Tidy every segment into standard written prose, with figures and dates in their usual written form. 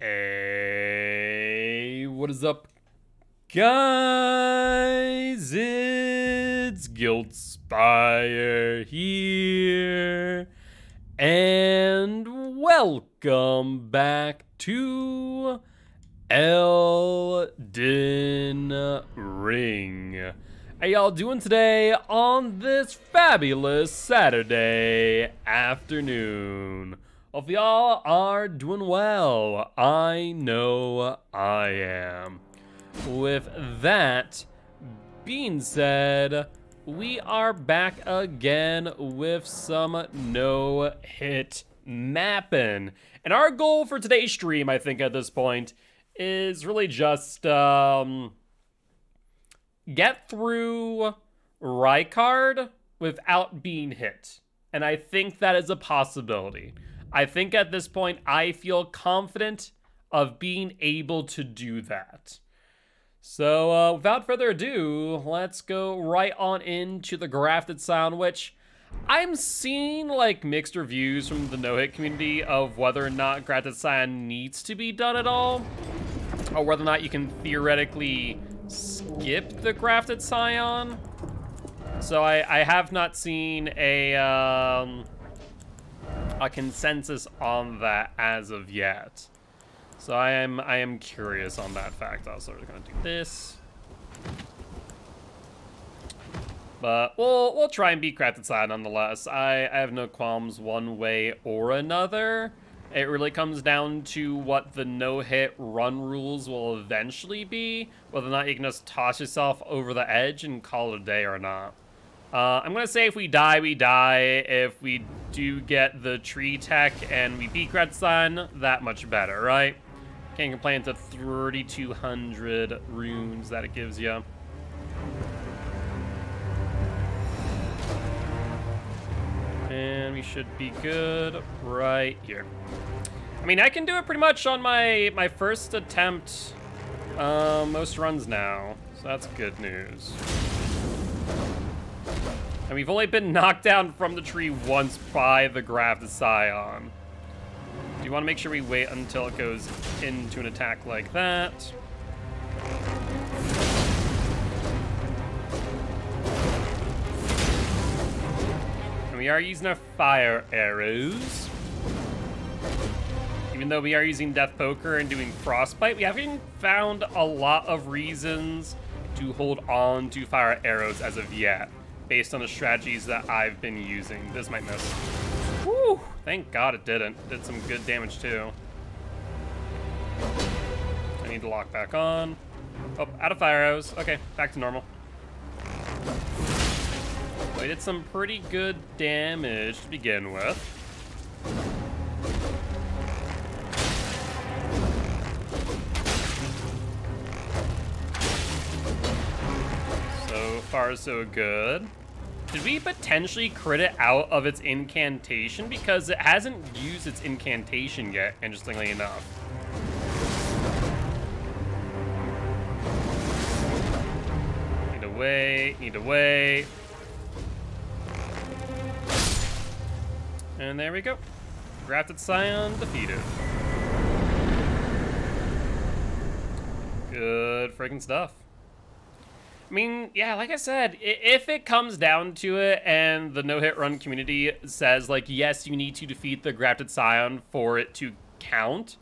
Hey, what is up, guys? It's Guiltspire here, and welcome back to Elden Ring. How y'all doing today on this fabulous Saturday afternoon? Hope y'all are doing well. I know I am. With that being said, we are back again with some no-hit mapping. And our goal for today's stream, I think at this point, is really just get through Rykard without being hit. And I think that is a possibility. I think at this point, I feel confident of being able to do that. So without further ado, let's go right on into the grafted sound, which I'm seeing like mixed reviews from the no-hit community of whether or not grafted cyan needs to be done at all, or whether or not you can theoretically skip the grafted cyan. So I have not seen a consensus on that as of yet. So I am curious on that fact. Also, we're gonna do this, but we'll try and beat grafted cyan nonetheless. I have no qualms one way or another. It really comes down to what the no-hit run rules will eventually be, whether or not you can just toss yourself over the edge and call it a day or not. I'm gonna say if we die, we die. If we do get the tree tech and we beat grafted cyan, that much better, right? Can't complain to 3,200 runes that it gives you. And we should be good right here. I mean, I can do it pretty much on my first attempt most runs now, so that's good news. And we've only been knocked down from the tree once by the grafted cyan. Do you want to make sure we wait until it goes into an attack like that? And we are using our fire arrows. Even though we are using death poker and doing frostbite, we haven't found a lot of reasons to hold on to fire arrows as of yet, based on the strategies that I've been using. This might miss. Whew, thank God it didn't. Did some good damage too. I need to lock back on. Oh, out of fire arrows. Okay, back to normal. We did some pretty good damage to begin with. So far, so good. Did we potentially crit it out of its incantation? Because it hasn't used its incantation yet, interestingly enough. Need to wait, need to wait. And there we go. Grafted cyan defeated. Good freaking stuff. I mean, yeah, like I said, if it comes down to it and the no-hit run community says, like, yes, you need to defeat the grafted cyan for it to count,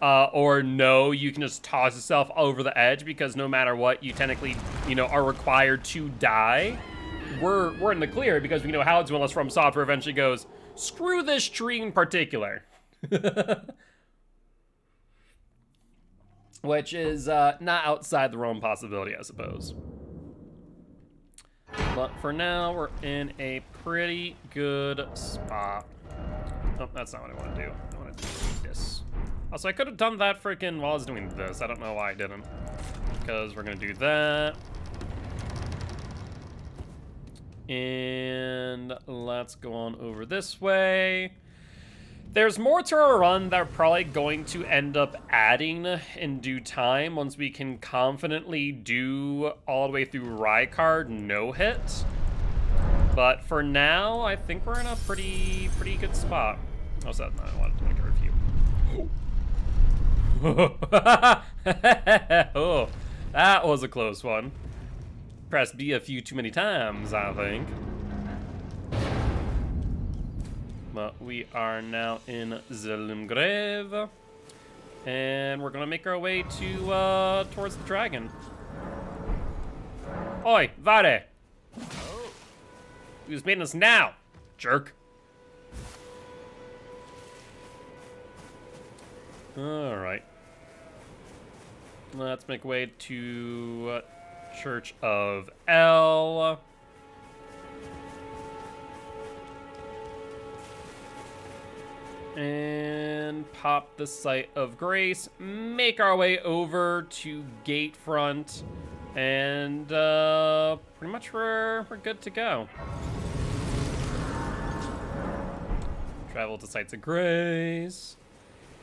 or no, you can just toss yourself over the edge because no matter what, you technically, you know, are required to die, we're in the clear because we know how it's unless From Software eventually goes, screw this tree in particular. Which is not outside the realm possibility, I suppose. But for now, we're in a pretty good spot. Oh, that's not what I want to do. I want to do this. Also, I could have done that freaking while I was doing this. I don't know why I didn't. Because we're going to do that. And let's go on over this way. There's more to our run that we're probably going to end up adding in due time once we can confidently do all the way through Rykard no hit. But for now, I think we're in a pretty good spot. Oh, so I wanted to make a review. Oh, that was a close one. Pressed B a few too many times, I think. But we are now in Zelim Grave. And we're gonna make our way to towards the dragon. Oi, Vare! Who's making us now, jerk? Alright. Let's make way to Church of El. And pop the Site of Grace. Make our way over to Gatefront. And pretty much we're good to go. Travel to Sites of Grace.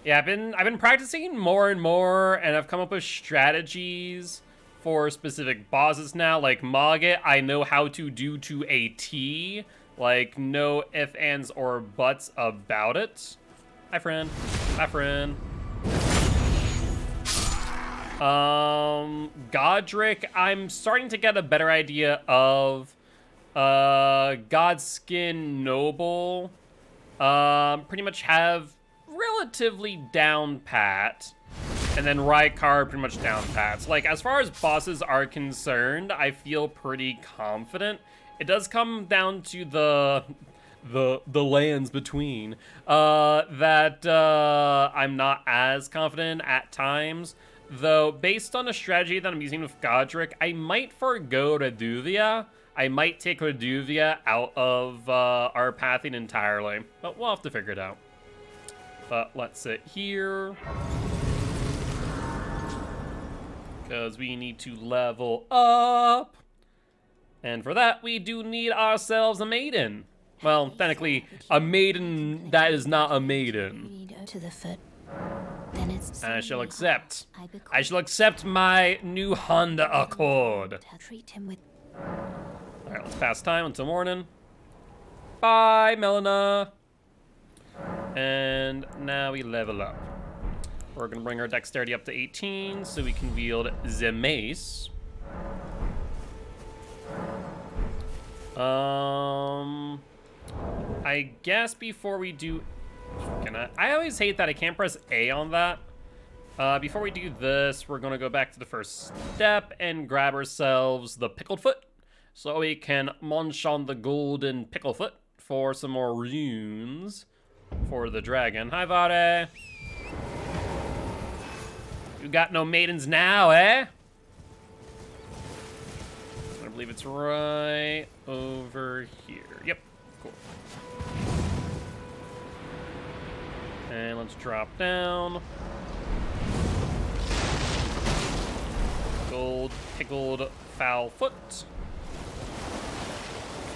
Yeah, I've been practicing more and more, and I've come up with strategies for specific bosses now. Like Mogget, I know how to do to a T. Like, no ifs, ands, or buts about it. Hi, friend. Hi, friend. Godric, I'm starting to get a better idea of. Godskin Noble. Pretty much have relatively down pat. And then Rykard pretty much down pats. Like, as far as bosses are concerned, I feel pretty confident. It does come down to the lands between that I'm not as confident at times. Though, based on the strategy that I'm using with Godric, I might forgo Reduvia. I might take Reduvia out of our pathing entirely. But we'll have to figure it out. But let's sit here. Because we need to level up. And for that, we do need ourselves a maiden. Well, technically, a maiden that is not a maiden. To the foot. Then it's I shall accept. I shall accept my new Honda Accord. Treat him with. Alright, let's pass time until morning. Bye, Melina. And now we level up. We're gonna bring our dexterity up to 18 so we can wield the mace. I guess before we do, I always hate that I can't press A on that. Before we do this, we're gonna go back to the first step and grab ourselves the pickled foot so we can munch on the golden pickle foot for some more runes for the dragon. Hi, Vare. You got no maidens now, eh? I believe it's right over here. Yep, cool. And let's drop down. Gold pickled foul foot.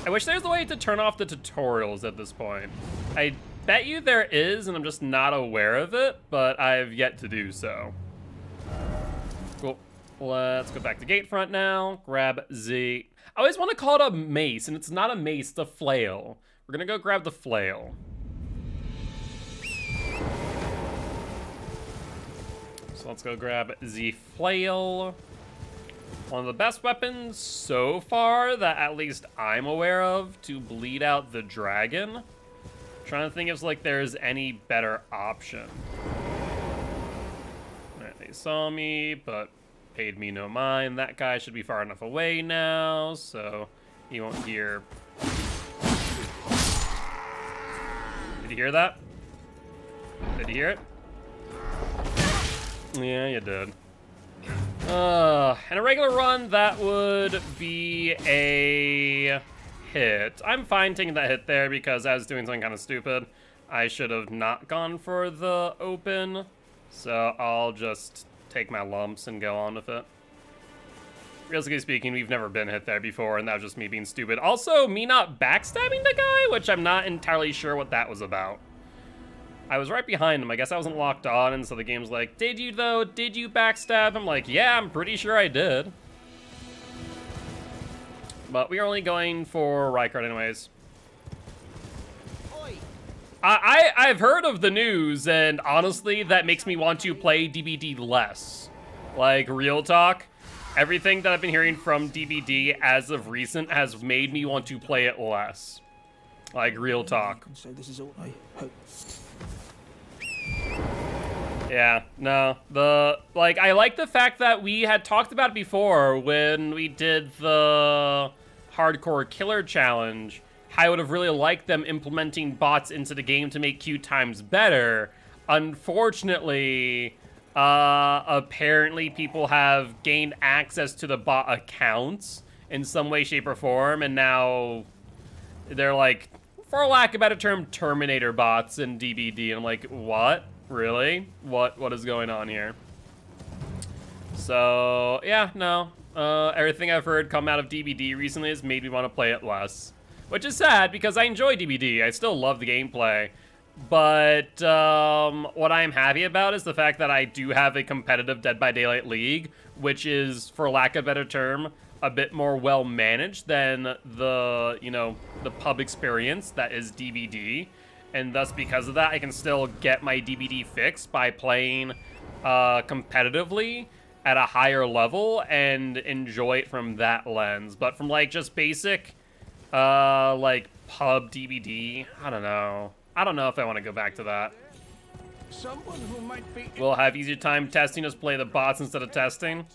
I wish there's a way to turn off the tutorials at this point. I bet you there is, and I'm just not aware of it, but I've yet to do so. Cool. Let's go back to Gatefront now. Grab the... I always want to call it a mace, and it's not a mace, it's a flail. We're gonna go grab the flail. So let's go grab the flail. One of the best weapons so far that at least I'm aware of to bleed out the dragon. I'm trying to think if like there's any better option. Alright, they saw me, but paid me no mind. That guy should be far enough away now, so he won't hear. Did you hear that? Did you hear it? Yeah, you did. In a regular run, that would be a hit. I'm fine taking that hit there because I was doing something kind of stupid. I should have not gone for the open, so I'll just take my lumps and go on with it. Realistically speaking, we've never been hit there before, and that was just me being stupid. Also, me not backstabbing the guy, which I'm not entirely sure what that was about. I was right behind him. I guess I wasn't locked on, and so the game's like, did you though? Did you backstab? I'm like, yeah, I'm pretty sure I did. But we are only going for Rykard anyways. Oi! I've heard of the news, and honestly, that makes me want to play DBD less. Like, real talk, everything that I've been hearing from DBD as of recent has made me want to play it less. Like, real talk. So this is all I hope. Yeah, no, I like the fact that we had talked about it before when we did the hardcore killer challenge. I would have really liked them implementing bots into the game to make queue times better. Unfortunately, apparently people have gained access to the bot accounts in some way, shape, or form, and now they're like, for lack of a better term, Terminator bots in DBD. And I'm like, what? Really? What is going on here? So, yeah, no. Everything I've heard come out of DBD recently has made me want to play it less. Which is sad, because I enjoy DBD. I still love the gameplay. But what I'm happy about is the fact that I do have a competitive Dead by Daylight League, which is, for lack of a better term, a bit more well-managed than the, you know, the pub experience that is DBD. And thus, because of that, I can still get my DBD fix by playing competitively at a higher level and enjoy it from that lens. But from, like, just basic... like pub DBD. I don't know. I don't know if I want to go back to that. Someone who might be We'll have easier time testing us play the bots instead of testing.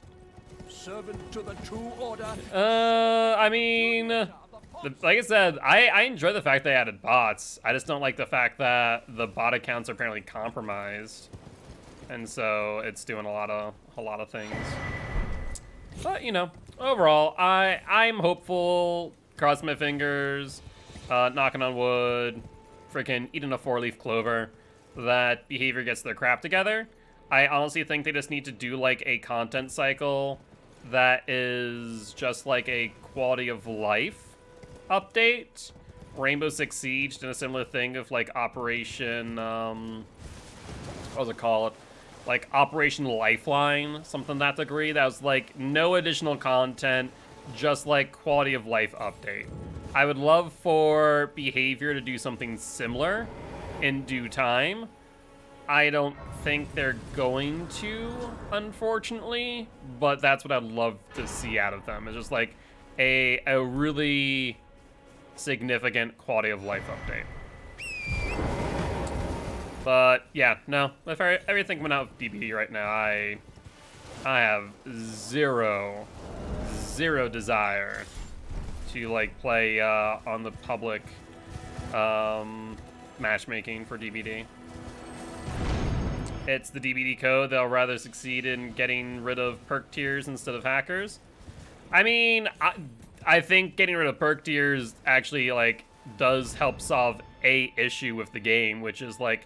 servant to the true order. I mean, like I said, I enjoy the fact they added bots. I just don't like the fact that the bot accounts are apparently compromised, and so it's doing a lot of things. But you know, overall, I'm hopeful. Cross my fingers, knocking on wood, freaking eating a 4-leaf clover, that behavior gets their crap together. I honestly think they just need to do like a content cycle that is just like a quality of life update. Rainbow Six Siege did a similar thing of like Operation, what was it called? Like Operation Lifeline, something to that degree. That was like no additional content, just like quality of life update. I would love for behavior to do something similar in due time. I don't think they're going to, unfortunately, but that's what I'd love to see out of them. It's just like a really significant quality of life update. But yeah, no, if everything coming out of DBD right now, I have zero desire to like play on the public matchmaking for DBD. It's the DBD code. They'll rather succeed in getting rid of perk tiers instead of hackers. I mean, I think getting rid of perk tiers actually like does help solve a issue with the game, which is like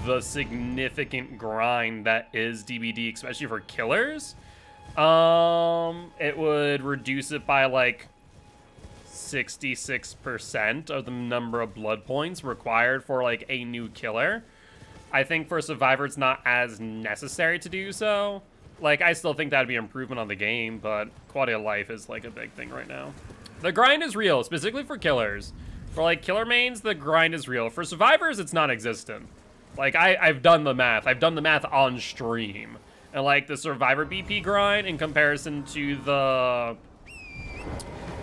the significant grind that is DBD, especially for killers. It would reduce it by like 66% of the number of blood points required for like a new killer. I think for Survivor it's not as necessary to do so. Like, I still think that'd be an improvement on the game, but quality of life is like a big thing right now. The grind is real, specifically for killers. For like killer mains, the grind is real. For survivors, it's non-existent. Like, I've done the math. I've done the math on stream. And like the survivor BP grind in comparison to the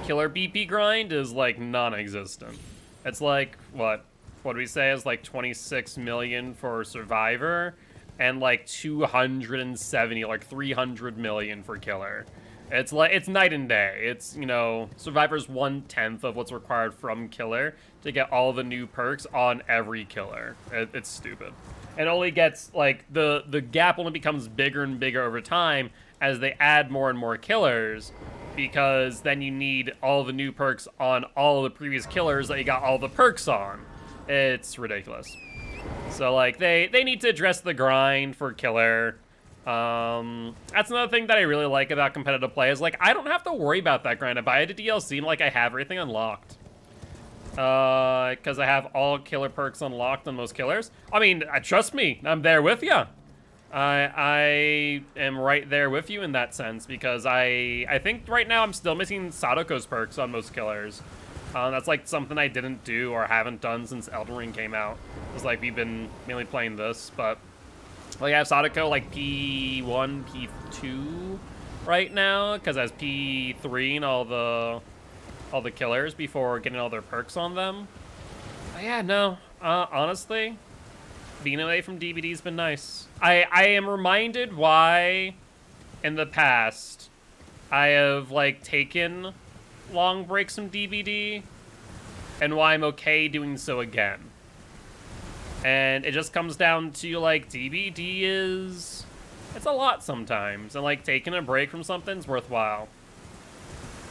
killer BP grind is like non-existent. It's like, what do we say is like 26 million for survivor and like 270, like 300 million for killer. It's like, it's night and day. It's, you know, survivor's 1/10 of what's required from killer to get all the new perks on every killer. It's stupid. It only gets, like, the gap only becomes bigger and bigger over time as they add more and more killers, because then you need all the new perks on all the previous killers that you got all the perks on. It's ridiculous. So, like, they need to address the grind for killer. That's another thing that I really like about competitive play is, like, I don't have to worry about that grind. I buy the DLC and, like, I have everything unlocked. Because I have all killer perks unlocked on most killers. I mean, trust me, I'm there with you. I am right there with you in that sense, because I think right now I'm still missing Sadako's perks on most killers. That's like something I didn't do or haven't done since Elden Ring came out. It's like we've been mainly playing this, but like I have Sadako like P1, P2 right now, because I has P3 and all the killers before getting all their perks on them. But yeah, no, honestly, being away from DBD's been nice. I am reminded why in the past I have like taken long breaks from DBD and why I'm okay doing so again. And it just comes down to like DBD is, it's a lot sometimes, and like taking a break from something's worthwhile.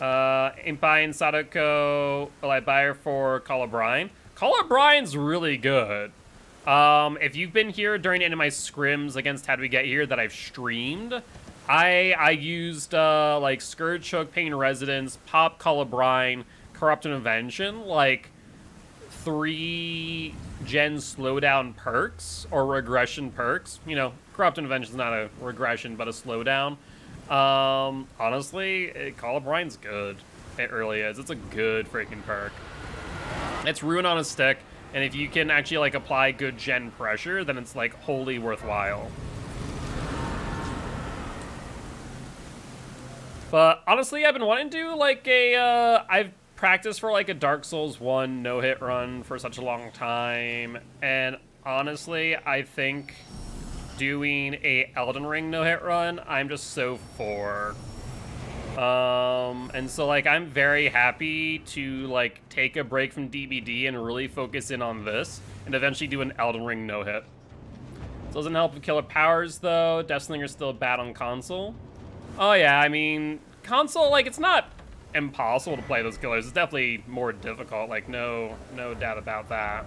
In buying Sadako, will I buy her for Call of Brine? Call of Brine's really good. If you've been here during any of my scrims against How Do We Get Here that I've streamed, I used like Scourge Hook, Pain Residence, Pop, Call of Brine, Corrupt Intervention, like 3 gen slowdown perks or regression perks. You know, Corrupt Intervention is not a regression, but a slowdown. Honestly, Call of Brine's good. It really is. It's a good freaking perk. It's Ruin on a stick, and if you can actually like apply good gen pressure, then it's like wholly worthwhile. But honestly, I've been wanting to do like a, I've practiced for like a Dark Souls 1 no-hit run for such a long time, and honestly, I think doing a Elden Ring no-hit run, I'm just so for. And so like I'm very happy to like take a break from DBD and really focus in on this, and eventually do an Elden Ring no-hit. Doesn't help with killer powers though. Deathslinger's still bad on console. Oh yeah, I mean, console, like, it's not impossible to play those killers. It's definitely more difficult, like, no doubt about that.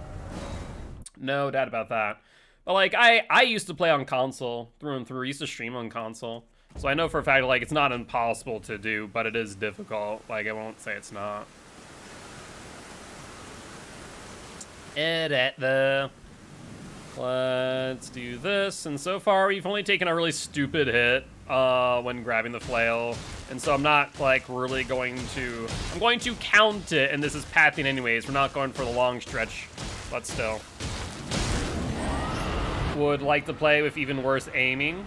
No doubt about that. But, like, I used to play on console through and through. I used to stream on console. So I know for a fact, like, it's not impossible to do, but it is difficult. Like, I won't say it's not. Edit the... Let's do this, and so far we've only taken a really stupid hit when grabbing the flail, and so I'm not like really going to, I'm going to count it, and this is pathing anyways. We're not going for the long stretch, but still. Would like to play with even worse aiming.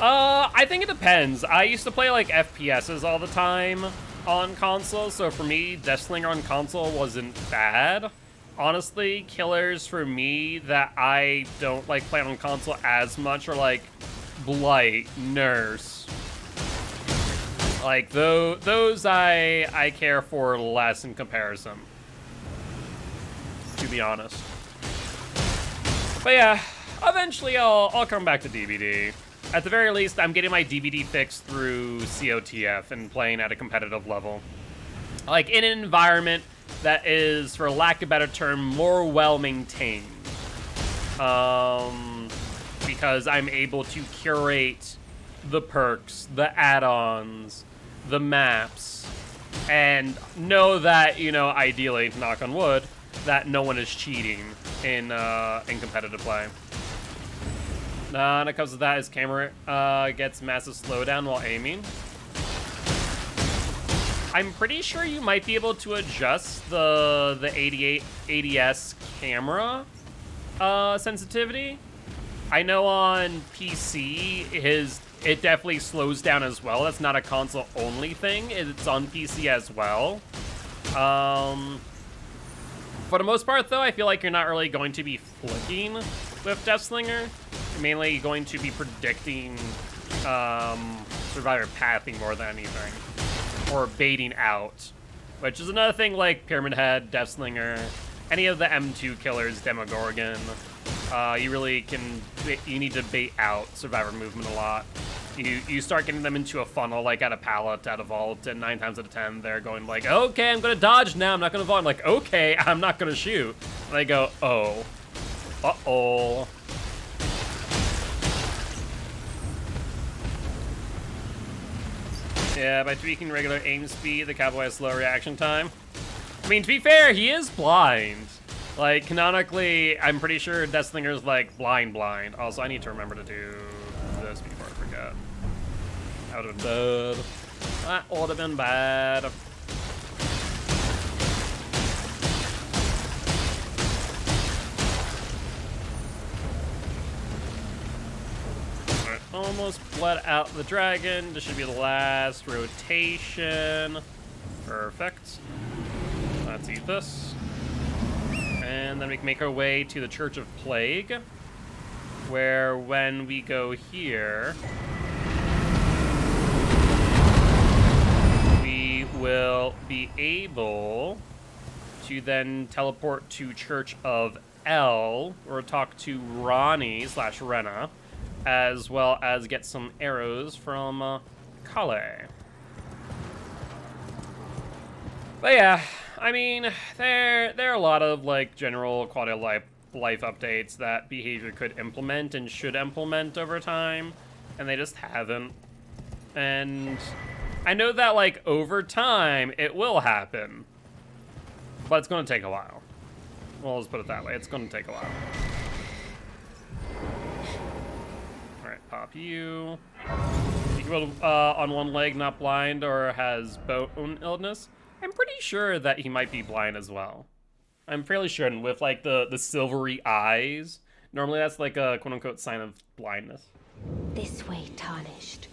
I think it depends. I used to play like FPSs all the time on console, so for me, Deathslinger on console wasn't bad. Honestly, killers for me that I don't like play on console as much are like Blight, Nurse. Like those I care for less in comparison, to be honest. But yeah, eventually I'll come back to DBD. At the very least, I'm getting my DBD fix through COTF and playing at a competitive level. Like in an environment that is, for lack of a better term, more well-maintained. Because I'm able to curate the perks, the add-ons, the maps, and know that, you know, ideally, knock on wood, that no one is cheating in competitive play. And it comes with that, his camera gets massive slowdown while aiming. I'm pretty sure you might be able to adjust the 88 ADS camera sensitivity. I know on PC it definitely slows down as well. That's not a console only thing. It's on PC as well. For the most part though, I feel like you're not really going to be flicking with Deathslinger. You're mainly going to be predicting survivor pathing more than anything. Or baiting out, which is another thing like Pyramid Head, Deathslinger, any of the M2 killers, Demogorgon. You really can, you need to bait out survivor movement a lot. You start getting them into a funnel, like at a pallet, at a vault, and 9 times out of 10, they're going like, okay, I'm gonna dodge now, I'm not gonna vault. I'm like, okay, I'm not gonna shoot. And they go, oh, uh-oh. Yeah, by tweaking regular aim speed, the cowboy has slow reaction time. I mean, to be fair, he is blind. Like, canonically, I'm pretty sure Deathslinger's like blind. Also, I need to remember to do this before I forget. That would have been bad. That would have been bad. almost bled out the dragon. This should be the last rotation. Perfect. Let's eat this. And then we can make our way to the Church of Plague, where when we go here, we will be able to then teleport to Church of L, or talk to Ronnie / Rena, as well as get some arrows from Kale. But yeah, I mean, there are a lot of like general quality of life updates that Behavior could implement and should implement over time, and they just haven't. And I know that like over time it will happen, but it's going to take a while. Well, let's put it that way. It's going to take a while. All right, pop you. You can go on one leg, not blind, or has bone illness. I'm pretty sure that he might be blind as well. I'm fairly sure, and with like the silvery eyes, normally that's like a quote-unquote sign of blindness. This way, Tarnished.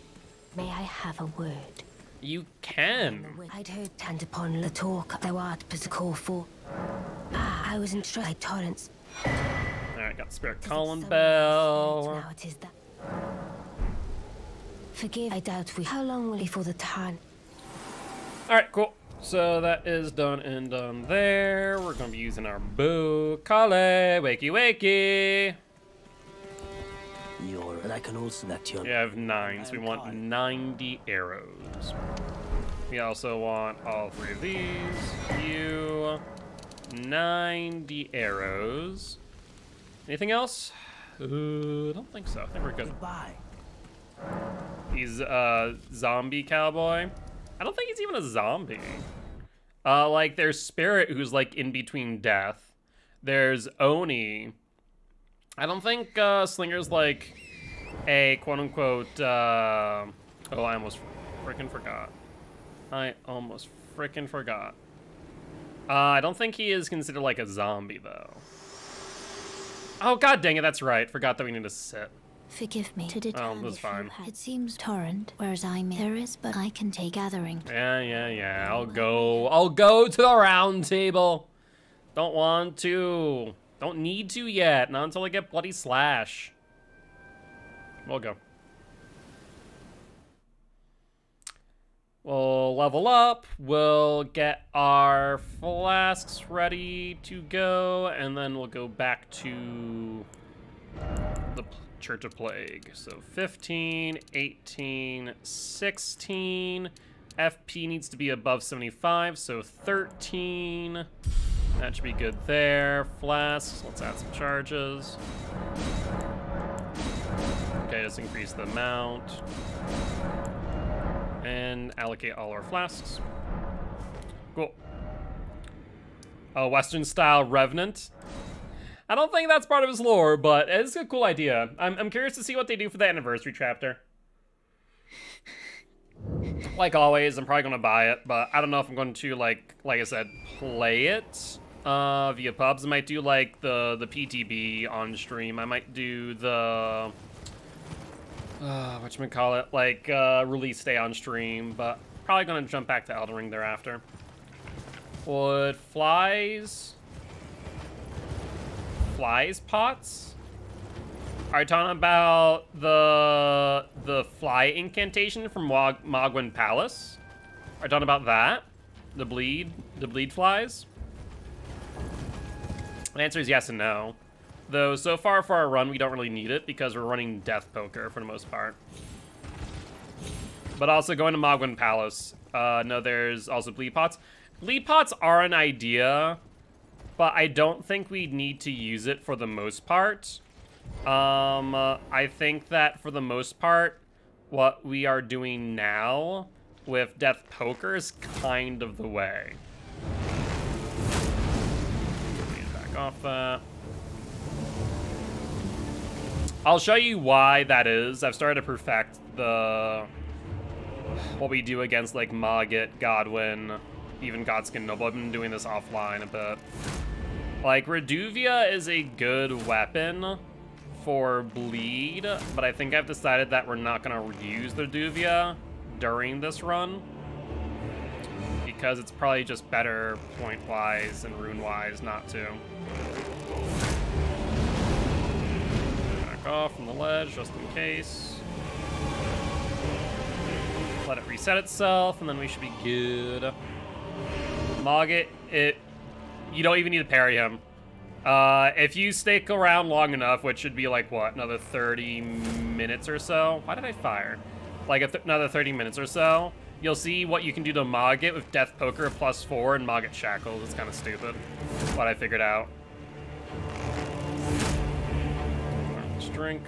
May I have a word? You can. I'd heard and upon the talk thou art physical for. I was instructed by torrents. Alright, got Spirit Column Bell. Now it is that. Forgive, I doubt we. How long will it before the turn? Alright, cool. So that is done and done there. We're gonna be using our bow. Kale, wakey wakey. And I can also net you. We have 9, so we want 90 arrows. We also want all 3 of these. You 90 arrows. Anything else? I don't think so. I think we're good. Goodbye. He's a zombie cowboy. I don't think he's even a zombie. Like, there's Spirit, who's, like, in between death. There's Oni. I don't think Slinger's, like, a quote-unquote, oh, I almost freaking forgot. I don't think he is considered, like, a zombie, though. Oh, god dang it, that's right. Forgot that we need to sit. Forgive me to determine. Oh, that's fine. It seems torrent, whereas there is, but I can take gathering. Yeah. I'll go to the round table. Don't want to. Don't need to yet. Not until I get bloody slash. We'll go. We'll level up. We'll get our flasks ready to go, and then we'll go back to the Church of Plague. So 15, 18, 16. FP needs to be above 75, so 13. That should be good there. Flasks, let's add some charges. Okay, let's increase the amount. And allocate all our flasks. Cool. A Western style Revenant. I don't think that's part of his lore, but it's a cool idea. I'm curious to see what they do for the anniversary chapter. Like always, I'm probably gonna buy it, but I don't know if I'm going to like I said, play it via pubs. I might do like the PTB on stream. I might do the whatchamacallit, like release day on stream, but probably gonna jump back to Elden Ring thereafter. Would flies pots? Are you talking about the fly incantation from Mogwin Palace? Are you talking about that? The bleed flies? The answer is yes and no. Though so far for our run, we don't really need it because we're running Death Poker for the most part. But also going to Mogwin Palace. No, there's also bleed pots. Bleed pots are an idea, but I don't think we need to use it for the most part. I think that for the most part, what we are doing now with Death Poker is kind of the way. Back off that. I'll show you why that is. I've started to perfect what we do against like Mogget, Godwin, even Godskin Noble. I've been doing this offline a bit. Like, Reduvia is a good weapon for bleed, but I think I've decided that we're not gonna use the Duvia during this run because it's probably just better point-wise and rune-wise not to. Back off from the ledge just in case. Let it reset itself, and then we should be good. Mogget, you don't even need to parry him. If you stick around long enough, which should be like, what, another 30 minutes or so? Why did I fire? Like another 30 minutes or so, you'll see what you can do to Mogget with Death Poker +4 and Mogget Shackles. It's kind of stupid, but I figured out. Let's drink.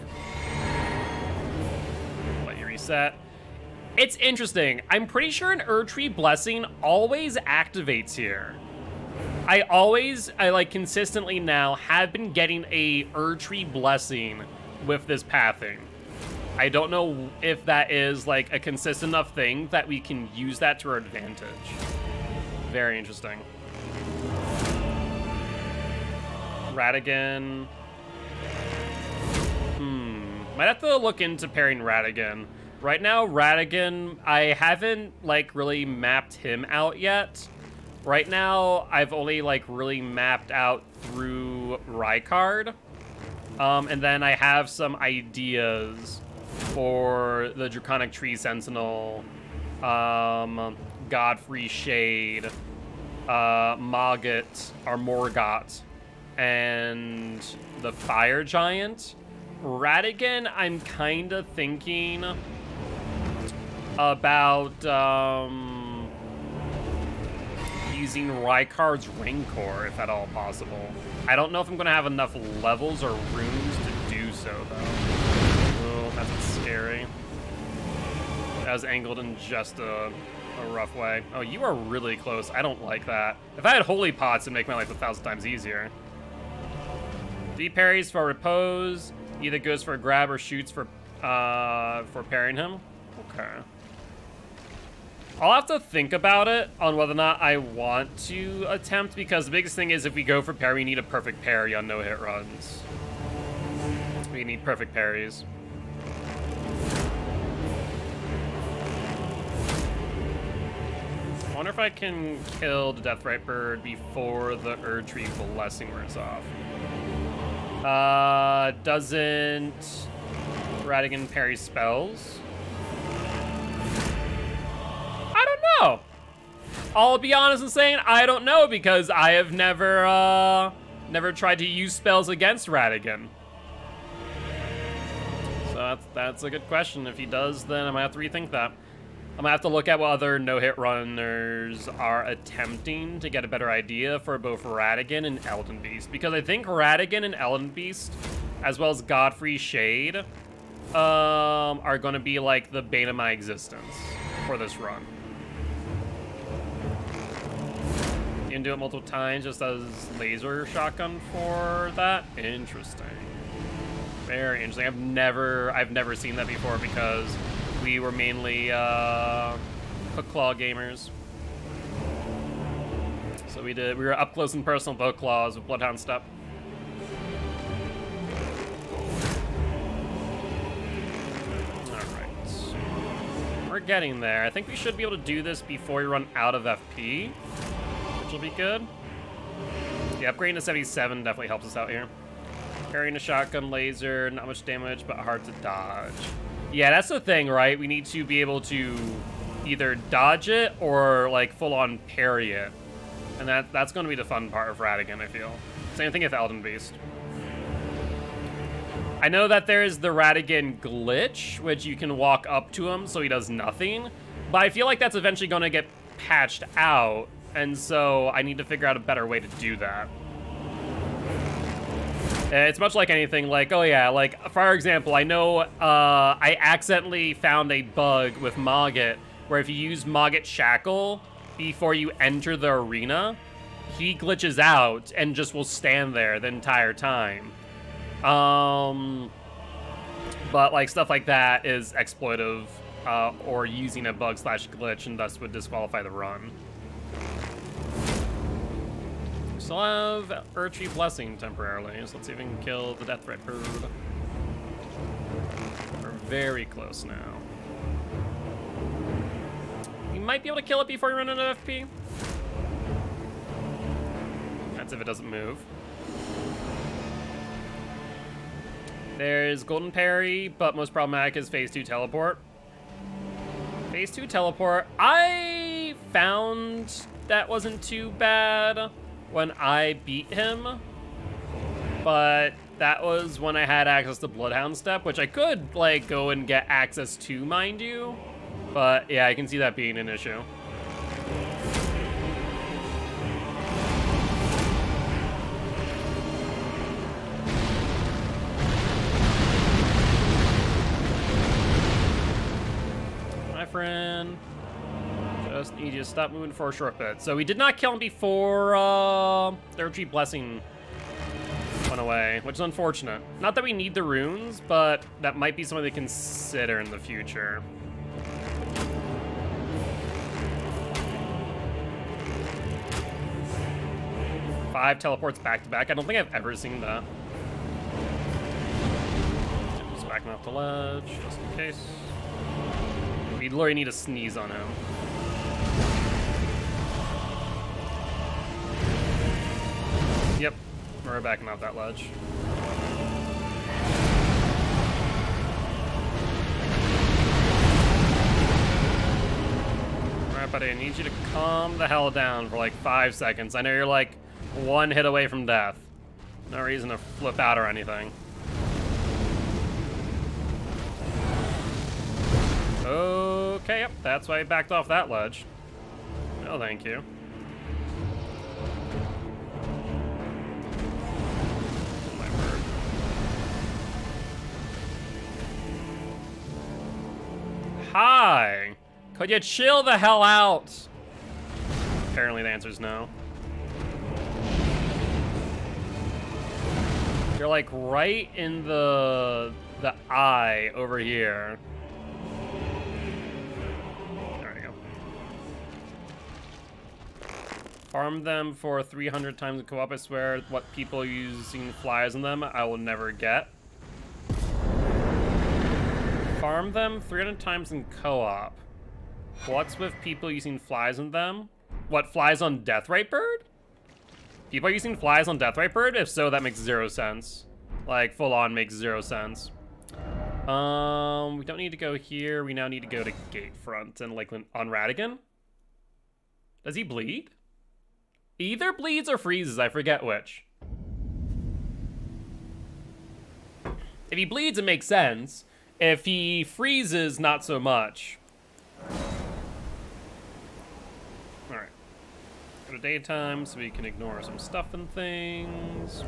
Let you reset. It's interesting. I'm pretty sure an Erdtree Blessing always activates here. I like consistently now have been getting a Erdtree Blessing with this pathing. I don't know if that is like a consistent enough thing that we can use that to our advantage. Very interesting. Radigan. Might have to look into pairing Radigan. Right now, Radigan, I haven't like really mapped him out yet. Right now, I've only like really mapped out through Rykard. And then I have some ideas for the Draconic Tree Sentinel, Godfrey Shade, Mogget, or Morgott, and the Fire Giant. Radigan, I'm kind of thinking about using Rykard's Rancor, if at all possible. I don't know if I'm going to have enough levels or runes to do so, though. Oh, that's scary. That was angled in just a rough way. Oh, you are really close. I don't like that. If I had Holy Pots, it'd make my life 1,000 times easier. Deep parries for repose. Either goes for a grab or shoots for parrying him. Okay. I'll have to think about it on whether or not I want to attempt, because the biggest thing is if we go for parry, we need a perfect parry on no-hit runs. We need perfect parries. I wonder if I can kill the deathbird before the Erdtree Blessing wears off. Doesn't Radigan parry spells? I don't know. I'll be honest in saying I don't know, because I have never tried to use spells against Radigan. So that's a good question. If he does, then I might have to rethink that. I'm gonna have to look at what other no-hit runners are attempting to get a better idea for both Radigan and Elden Beast, because I think Radigan and Elden Beast, as well as Godfrey Shade, are gonna be like the bane of my existence for this run. You can do it multiple times just as laser shotgun for that. Interesting. Very interesting. I've never seen that before, because we were mainly hook claw gamers. So we were up close and personal with hook claws with Bloodhound Step. Alright. We're getting there. I think we should be able to do this before we run out of FP, which will be good. The upgrading to 77 definitely helps us out here. Carrying a shotgun laser, not much damage, but hard to dodge. Yeah, that's the thing, right? We need to be able to either dodge it or like full-on parry it. And that's going to be the fun part of Radigan, I feel. Same thing with Elden Beast. I know that there is the Radigan glitch, which you can walk up to him so he does nothing. But I feel like that's eventually going to get patched out. And so I need to figure out a better way to do that. It's much like anything, like, oh yeah, like, for example, I know I accidentally found a bug with Mogget, where if you use Mogget Shackle before you enter the arena, he glitches out and just will stand there the entire time. But, like, stuff like that is exploitive, or using a bug/glitch, and thus would disqualify the run. Still have Erdtree Blessing temporarily, so let's see if we can kill the deathbird. very close now. You might be able to kill it before you run out of FP. That's if it doesn't move. There's Golden Parry, but most problematic is phase 2 teleport. Phase 2 teleport, I found that wasn't too bad when I beat him, but that was when I had access to Bloodhound Step, which I could like go and get access to, mind you, but yeah, I can see that being an issue. Friend, just need you to stop moving for a short bit. So we did not kill him before Third Tree Blessing went away, which is unfortunate. Not that we need the runes, but that might be something to consider in the future. Five teleports back to back. I don't think I've ever seen that. Just backing off the ledge, just in case. We literally need to sneeze on him. Yep, we're backing off that ledge. Alright, buddy, I need you to calm the hell down for like 5 seconds. I know you're like one hit away from death. No reason to flip out or anything. Okay, yep, that's why I backed off that ledge. No, thank you. Oh, my word. Hi! Could you chill the hell out? Apparently the answer is no. You're like right in the eye over here. Farm them for 300 times in co-op, I swear. What people using flies on them, I will never get. Farm them 300 times in co-op. What's with people using flies on them? What, flies on Deathbird? People are using flies on Deathbird? If so, that makes 0 sense. Like, full on makes 0 sense. We don't need to go here. We now need to go to Gatefront and Lakeland on Radigan. Does he bleed? Either bleeds or freezes, I forget which. If he bleeds, it makes sense. If he freezes, not so much. Alright. Go to daytime so we can ignore some stuff and things.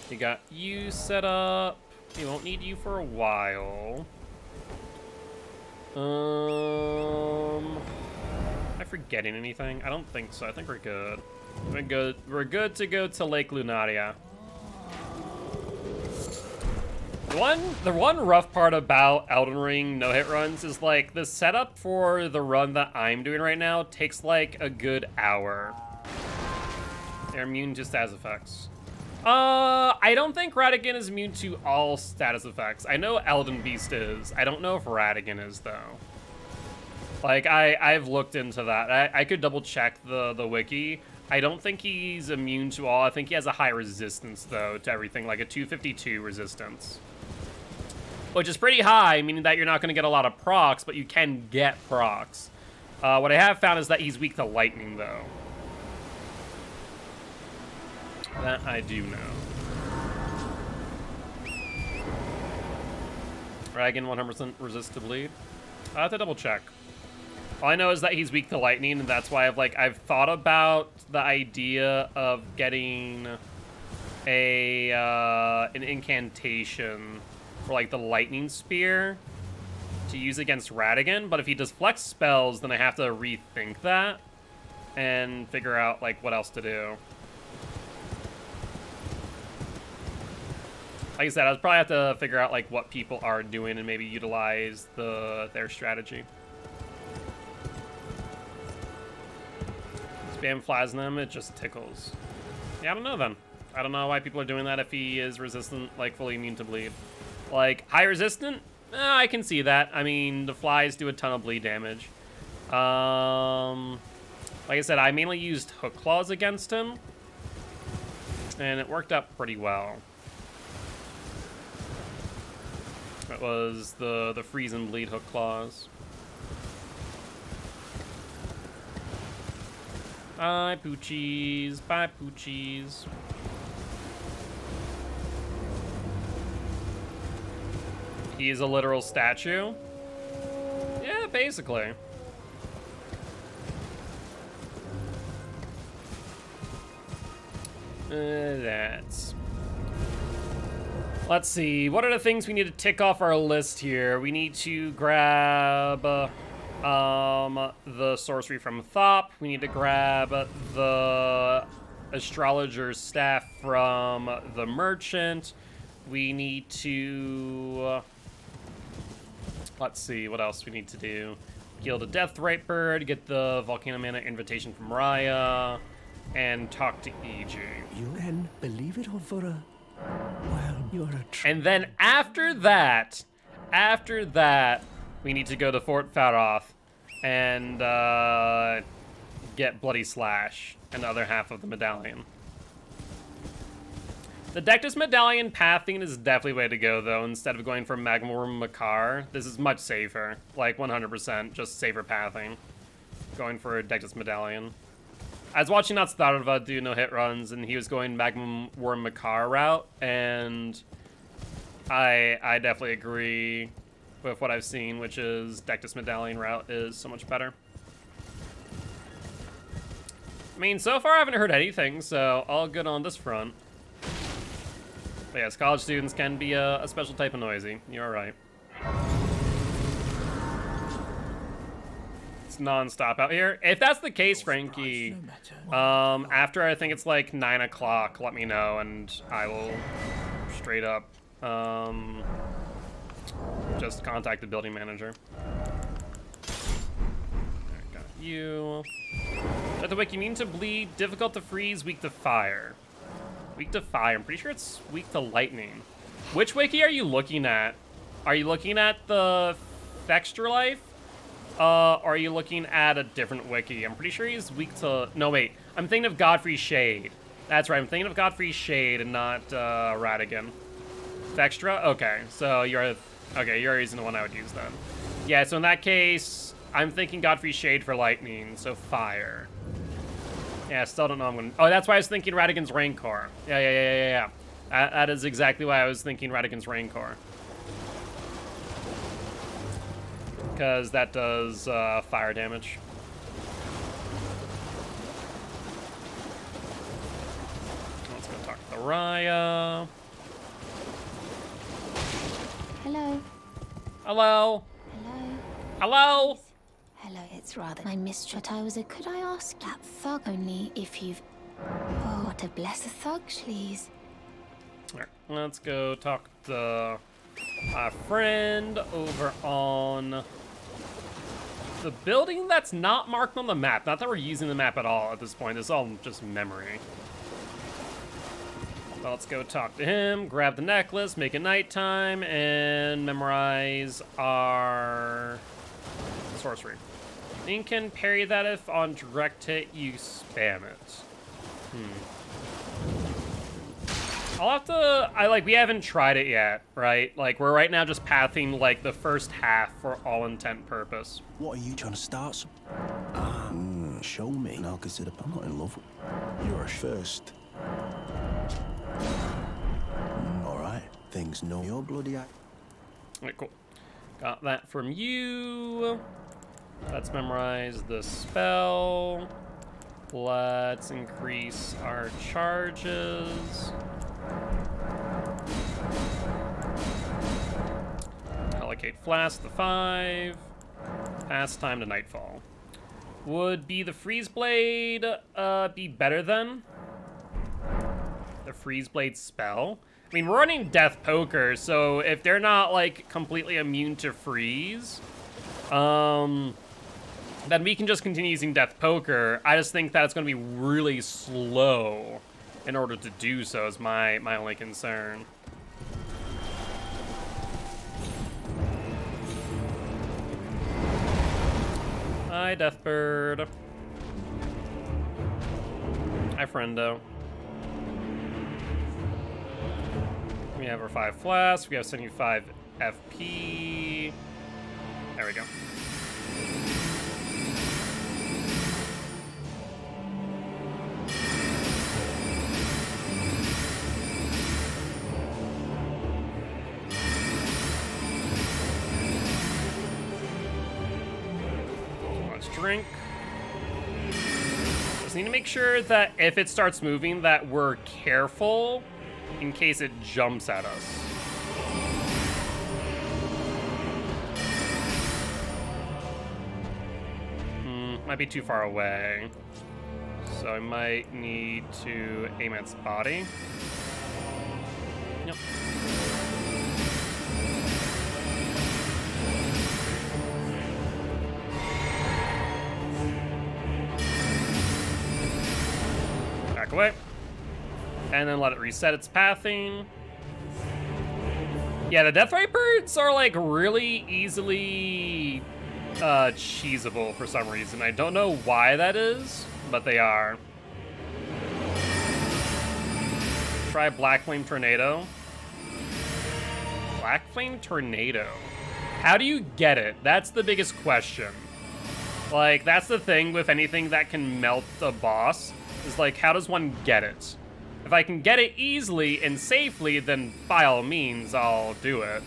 We got you set up. We won't need you for a while. Am I forgetting anything? I don't think so. I think we're good. We're good to go to Lake Lunaria. The one rough part about Elden Ring no-hit runs is like the setup for the run that I'm doing right now takes like a good hour. They're immune to status effects. I don't think Radigan is immune to all status effects. I know Elden Beast is. I don't know if Radigan is though. Like, I've looked into that. I could double check the wiki. I don't think he's immune to all. I think he has a high resistance, though, to everything, like a 252 resistance. Which is pretty high, meaning that you're not going to get a lot of procs, but you can get procs. What I have found is that he's weak to lightning, though. That I do know. Dragon 100% resist to bleed. I have to double check. All I know is that he's weak to lightning, and that's why I've thought about the idea of getting an incantation for like the lightning spear to use against Radigan. But if he does flex spells, then I have to rethink that and figure out like what else to do. Like I said, I'd probably have to figure out like what people are doing and maybe utilize their strategy. Spam flies on them, it just tickles. Yeah, I don't know then. I don't know why people are doing that if he is resistant, like fully immune to bleed. Like, high resistant? I can see that. I mean, the flies do a ton of bleed damage. Like I said, I mainly used hook claws against him, and it worked out pretty well. It was the freeze and bleed hook claws. Bye, poochies. Bye, poochies. He is a literal statue? Yeah, basically. That's... Let's see, what are the things we need to tick off our list here? We need to grab the sorcery from Thop. We need to grab the astrologer's staff from the merchant. We need to... let's see, what else we need to do? Kill the deathbird, get the Volcano Mana invitation from Raya, and talk to EJ. You can believe it or for a... Well, you're a... And then after that, we need to go to Fort Faroth and get Bloody Slash and the other half of the medallion. The Dectus Medallion pathing is definitely the way to go, though, instead of going for Magmorm Makar. This is much safer, like 100%, just safer pathing. Going for a Dectus Medallion. I was watching Natstarva do no-hit runs, and he was going Magmorm Makar route, and I definitely agree with what I've seen, which is Dectus Medallion route is so much better. I mean, so far I haven't heard anything, so all good on this front. But yes, college students can be a special type of noisy. You're right. It's non-stop out here. If that's the case, Frankie, after I think it's like 9 o'clock, let me know, and I will straight up just contact the building manager. There, got you. At the wiki, mean to bleed, difficult to freeze, weak to fire. Weak to fire. I'm pretty sure it's weak to lightning. Which wiki are you looking at? Are you looking at the Fextra Life? Or are you looking at a different wiki? I'm pretty sure he's weak to... No, wait. I'm thinking of Godfrey Shade. That's right. I'm thinking of Godfrey Shade and not Radigan. Fextra? Okay. So you're... Okay, you're using the one I would use then. Yeah, so in that case, I'm thinking Godfrey Shade for lightning, so fire. Yeah, still don't know I'm gonna... Oh, that's why I was thinking Radigan's Rancor. Yeah. That is exactly why I was thinking Radigan's Rancor. Because that does fire damage. Let's go talk to Raya. Hello. Hello. Hello. Hello. Hello, it's rather my mistress. I was a... Could I ask that thug only if you've... Oh, what a blessed thug, please. Alright, let's go talk to our friend over on the building that's not marked on the map. Not that we're using the map at all at this point. It's all just memory. So let's go talk to him, grab the necklace, make it nighttime, and memorize our sorcery. You can parry that if on direct hit you spam it. I'll have to, we haven't tried it yet, right? Like, we're right now just pathing, like, the first half for all intent and purpose. What are you trying to start some? Show me. And I'll consider I'm not in love with you're first. All right. Things know your bloody eye. Alright, cool. Got that from you. Let's memorize the spell. Let's increase our charges. Allocate Flask to 5. Pass time to Nightfall. Would be the Freeze Blade be better than the Freeze Blade spell? I mean, we're running Death Poker, so if they're not, like, completely immune to freeze, then we can just continue using Death Poker. I just think that it's going to be really slow in order to do so is my only concern. Hi, deathbird. Hi, friendo. We have our 5 flasks. We have 75 FP. There we go. Let's drink. Just need to make sure that if it starts moving that we're careful in case it jumps at us. Might be too far away. So I might need to aim at its body. Yep. Back away. And then let it reset its pathing. Yeah, the deathbirds are like really easily cheesable for some reason. I don't know why that is, but they are. Try Black Flame Tornado. Black Flame Tornado. How do you get it? That's the biggest question. Like, that's the thing with anything that can melt a boss, is like, how does one get it? If I can get it easily and safely, then by all means, I'll do it.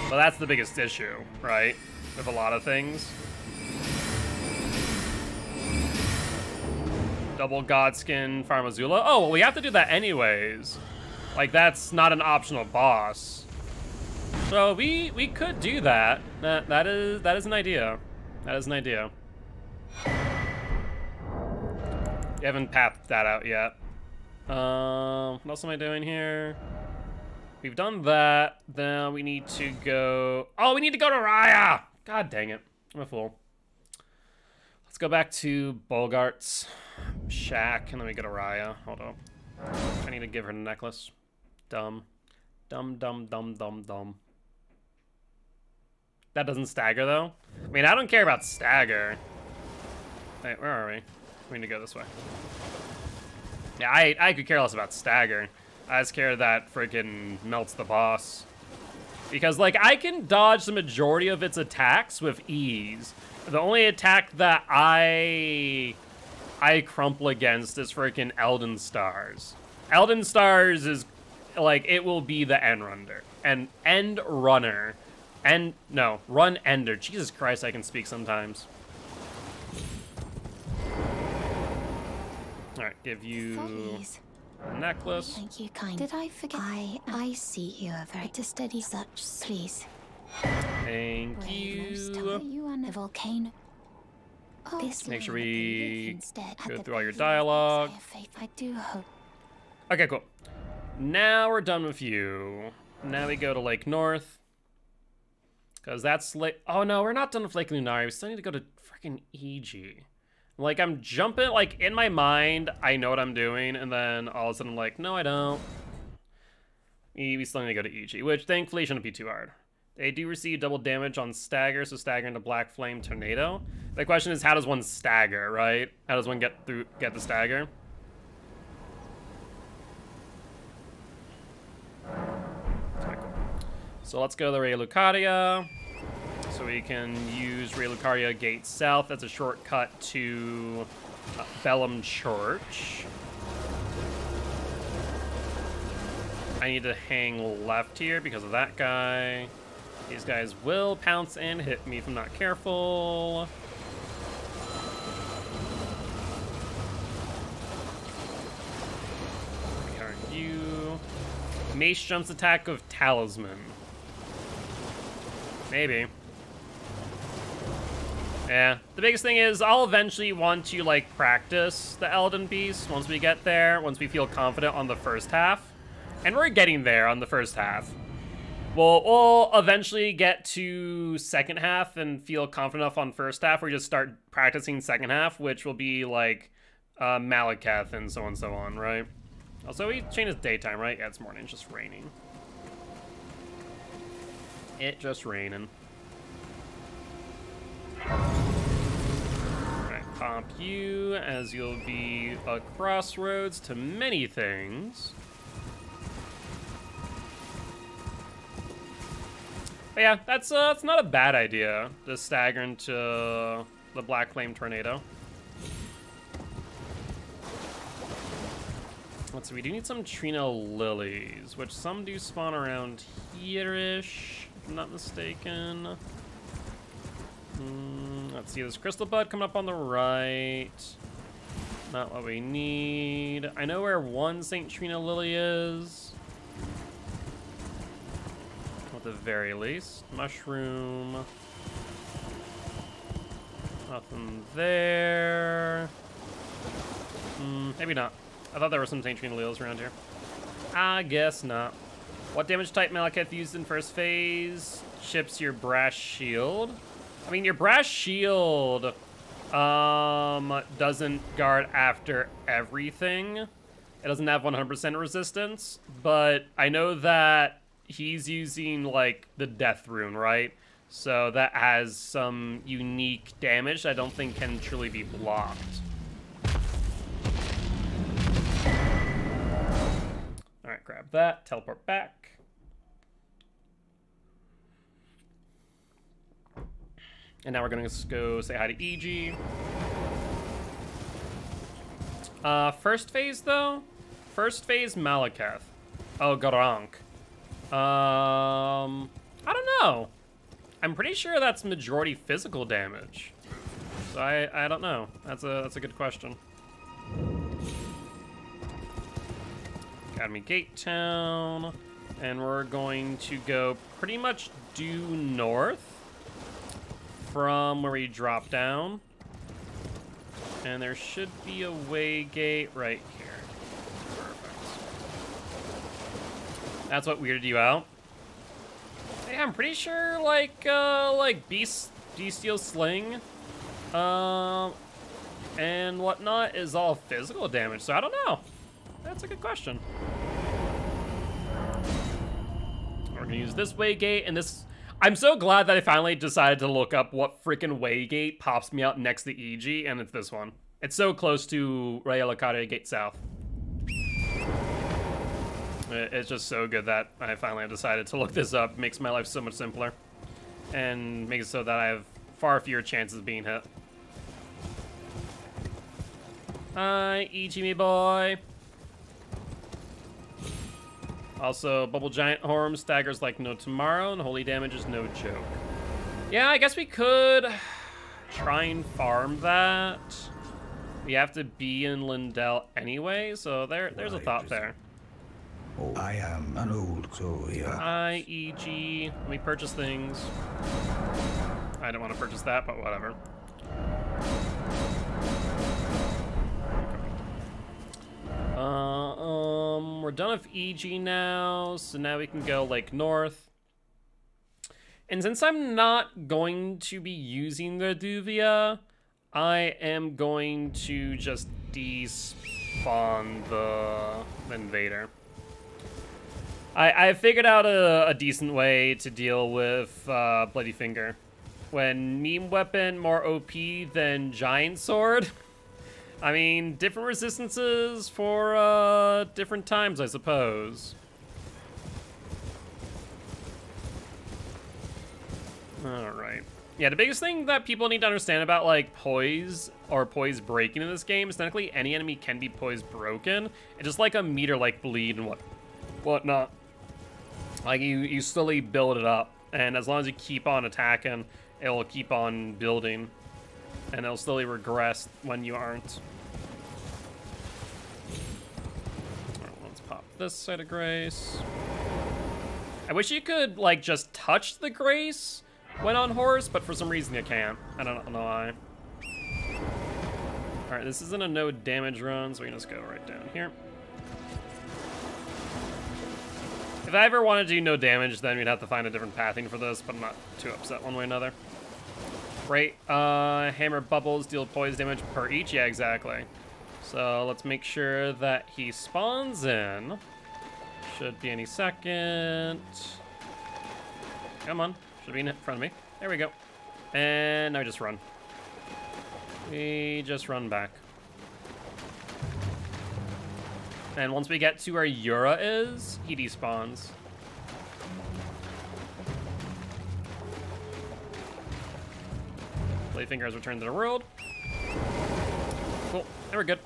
But that's the biggest issue, right? With a lot of things. Double Godskin Farmazula. Oh, well, we have to do that anyways. Like, that's not an optional boss. So we could do that. That is an idea. That is an idea. You haven't pathed that out yet. What else am I doing here? We've done that. Then we need to go... Oh, we need to go to Raya! God dang it. I'm a fool. Let's go back to Bolgart's shack, and then we go to Raya. Hold on. I need to give her the necklace. Dumb. Dumb, dumb, dumb, dumb, dumb. That doesn't stagger, though. I mean, I don't care about stagger. Wait, where are we? We need to go this way. Yeah, I could care less about stagger. I just care that freaking melts the boss. Because, like, I can dodge the majority of its attacks with ease. The only attack that I crumple against is freaking Elden Stars. Elden Stars is, like, it will be the end runner. And end runner. And, no, run ender. Jesus Christ, I can speak sometimes. Alright, give you a necklace. Thank you, kind. Did I forget? I see you are very to steady such, please. Thank you. You on a volcano. Oh, this make sure we go through all your dialogue. I do hope. Okay, cool. Now we're done with you. Now we go to Lake North. Because that's Lake... Oh, no, we're not done with Lake Lunari. We still need to go to freaking EG. Like, I'm jumping, like, in my mind, I know what I'm doing, and then all of a sudden I'm like, no, I don't. We still need to go to EG, which thankfully shouldn't be too hard. They do receive double damage on stagger, so stagger into Black Flame Tornado. The question is, how does one stagger, right? How does one get the stagger? Okay, cool. So let's go to the Ray Lucaria. So we can use Ray Lucaria Gate South as a shortcut to Bellum Church. I need to hang left here because of that guy. These guys will pounce and hit me if I'm not careful. We are you. Mace jumps attack of Talisman. Maybe. Yeah, the biggest thing is I'll eventually want to, like, practice the Elden Beast once we get there, once we feel confident on the first half. And we're getting there on the first half. We'll eventually get to second half and feel confident enough on first half where we just start practicing second half, which will be, like, Malekith and so on and so on, right? Also, we change it daytime, right? Yeah, it's morning, it's just raining. It just raining. Alright, pop you, as you'll be a crossroads to many things. But yeah, that's not a bad idea, to stagger into the Black Flame Tornado. Let's see, we do need some Trina Lilies, which some do spawn around here-ish, if I'm not mistaken. Let's see, this Crystal Bud coming up on the right. Not what we need. I know where one St. Trina Lily is. At the very least. Mushroom. Nothing there. Maybe not. I thought there were some St. Trina Lilies around here. I guess not. What damage type Malekith used in first phase? Chips your Brass Shield. I mean, your Brass Shield doesn't guard after everything. It doesn't have 100% resistance, but I know that he's using, like, the Death Rune, right? So that has some unique damage I don't think can truly be blocked. Alright, grab that, teleport back. And now we're gonna go say hi to EG. First phase though? First phase Malekith. Oh, Garank. I don't know. I'm pretty sure that's majority physical damage. So I don't know. That's a good question. Academy Gate Town. And we're going to go pretty much due north from where we drop down. And there should be a way gate right here. Perfect. That's what weirded you out. Yeah, I'm pretty sure like Bestial Sling and whatnot is all physical damage, so I don't know. That's a good question. We're gonna use this way gate and this. I'm so glad that I finally decided to look up what freaking waygate pops me out next to EG, and it's this one. It's so close to Rayalakare Gate South. It's just so good that I finally decided to look this up. It makes my life so much simpler. And makes it so that I have far fewer chances of being hit. Hi, EG me boy. Also, Bubble Giant Horn staggers like no tomorrow, and holy damage is no joke. Yeah, I guess we could try and farm that. We have to be in Lindell anyway, so there's a thought there. Oh, I am an old Gloria. Hi, EG. Let me purchase things. I don't want to purchase that, but whatever. We're done with EG now, so now we can go like north. And since I'm not going to be using the Duvia, I am going to just despawn the Invader. I figured out a decent way to deal with Bloody Finger. When meme weapon more OP than Giant Sword. I mean, different resistances for different times, I suppose. Alright. Yeah, the biggest thing that people need to understand about, like, poise or poise breaking in this game is technically any enemy can be poise broken. It's just like a meter, like, bleed and whatnot. Like, you slowly build it up, and as long as you keep on attacking, it will keep on building. And it'll slowly regress when you aren't. Alright, let's pop this side of Grace. I wish you could, like, just touch the Grace when on horse, but for some reason you can't. I don't know why. Alright, this isn't a no damage run, so we can just go right down here. If I ever want to do no damage, then we'd have to find a different pathing for this, but I'm not too upset one way or another. Right, hammer bubbles deal poise damage per each. Yeah, exactly. So let's make sure that he spawns in. Should be any second. Come on, should be in front of me. There we go. And now we just run. We just run back. And once we get to where Yura is, he despawns. Playfingers return to the world. Cool, and we're good.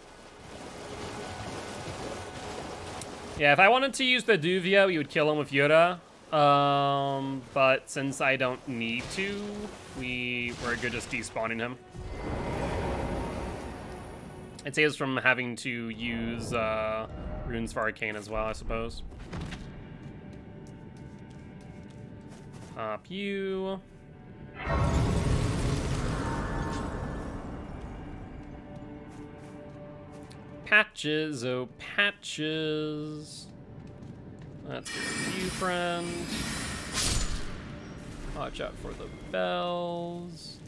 Yeah, if I wanted to use the Duvia, we would kill him with Yura. But since I don't need to, we're good just despawning him. It saves from having to use runes for Arcane as well, I suppose. Pop you. Patches, oh patches. Let's get you, friend. Watch out for the bells.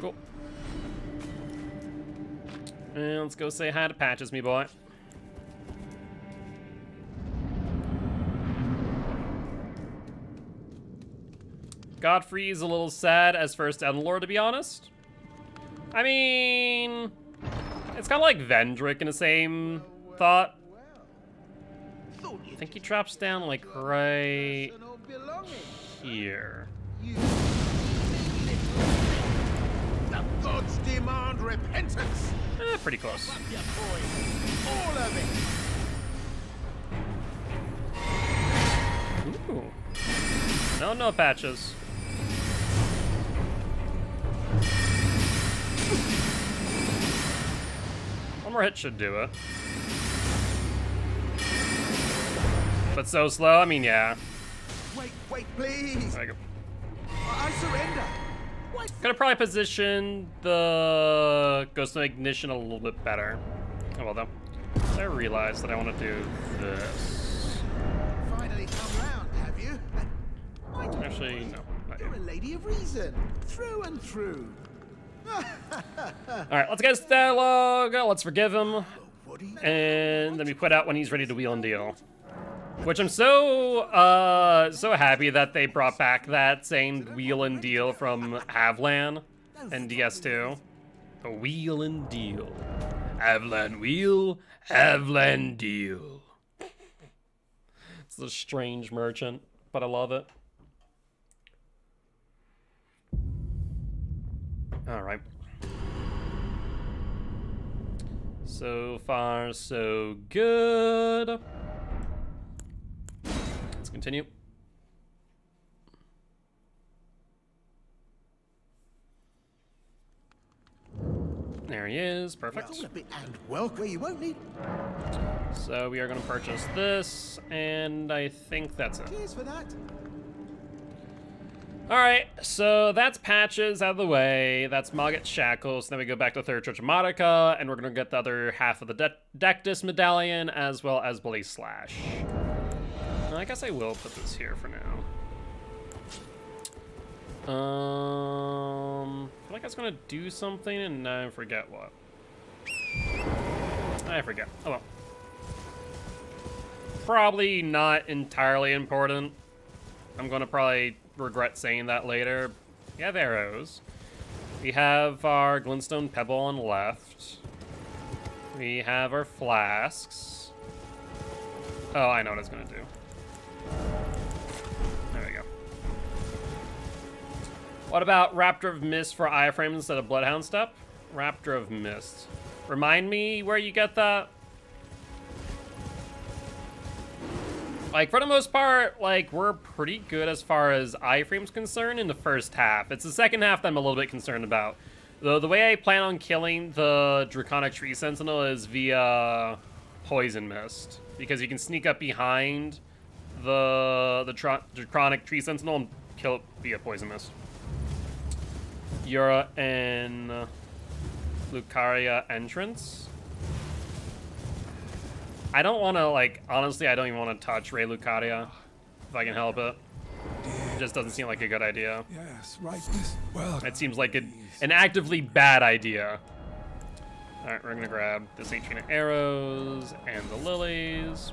Cool. And let's go say hi to Patches, me boy. Godfrey's a little sad as first Elden, to be honest. I mean, it's kind of like Vendrick in the same thought. I think he drops down like right here. The gods demand repentance. Pretty close. All of it. Ooh. No Patches. One more hit should do it. But so slow, I mean, yeah. Wait, please. There we go. I surrender. Could have probably positioned the Ghost of Ignition a little bit better. Oh well, though. I realized that I want to do this. Finally come round, have you? Actually, no. Not You're yet. a lady of reason, through and through. Alright, let's get his dialogue. Let's forgive him. And then we put out when he's ready to wheel and deal. Which I'm so happy that they brought back that saying wheel and deal from Havlan and DS2. A wheel and deal. Havlan wheel, Havlan deal. It's a strange merchant, but I love it. Alright. So far, so good. Let's continue. There he is. Perfect. And welcome. You won't need. So we are going to purchase this, and I think that's it. Cheers for that. Alright, so that's Patches out of the way. That's Mogget's Shackles. Then we go back to Third Church of Modica, and we're going to get the other half of the Dectus Medallion, as well as Bloody Slash. I guess I will put this here for now. I feel like I was going to do something, and now I forget what. I forget. Oh well. Probably not entirely important. I'm going to probably regret saying that later. We have arrows. We have our glintstone pebble on the left. We have our flasks. Oh, I know what it's gonna do. There we go. What about Raptor of Mist for Iframe instead of Bloodhound Step? Raptor of Mist. Remind me where you get that? Like, for the most part, like, we're pretty good as far as Iframe's concerned in the first half. It's the second half that I'm a little bit concerned about. Though the way I plan on killing the Draconic Tree Sentinel is via Poison Mist. Because you can sneak up behind the Draconic Tree Sentinel and kill it via Poison Mist. Yura and Lucaria entrance. I don't want to, like, honestly, I don't even want to touch Ray Lucaria, if I can help it. It just doesn't seem like a good idea. Yes, right. Well, It seems like an actively bad idea. Alright, we're gonna grab this 18 arrows and the lilies.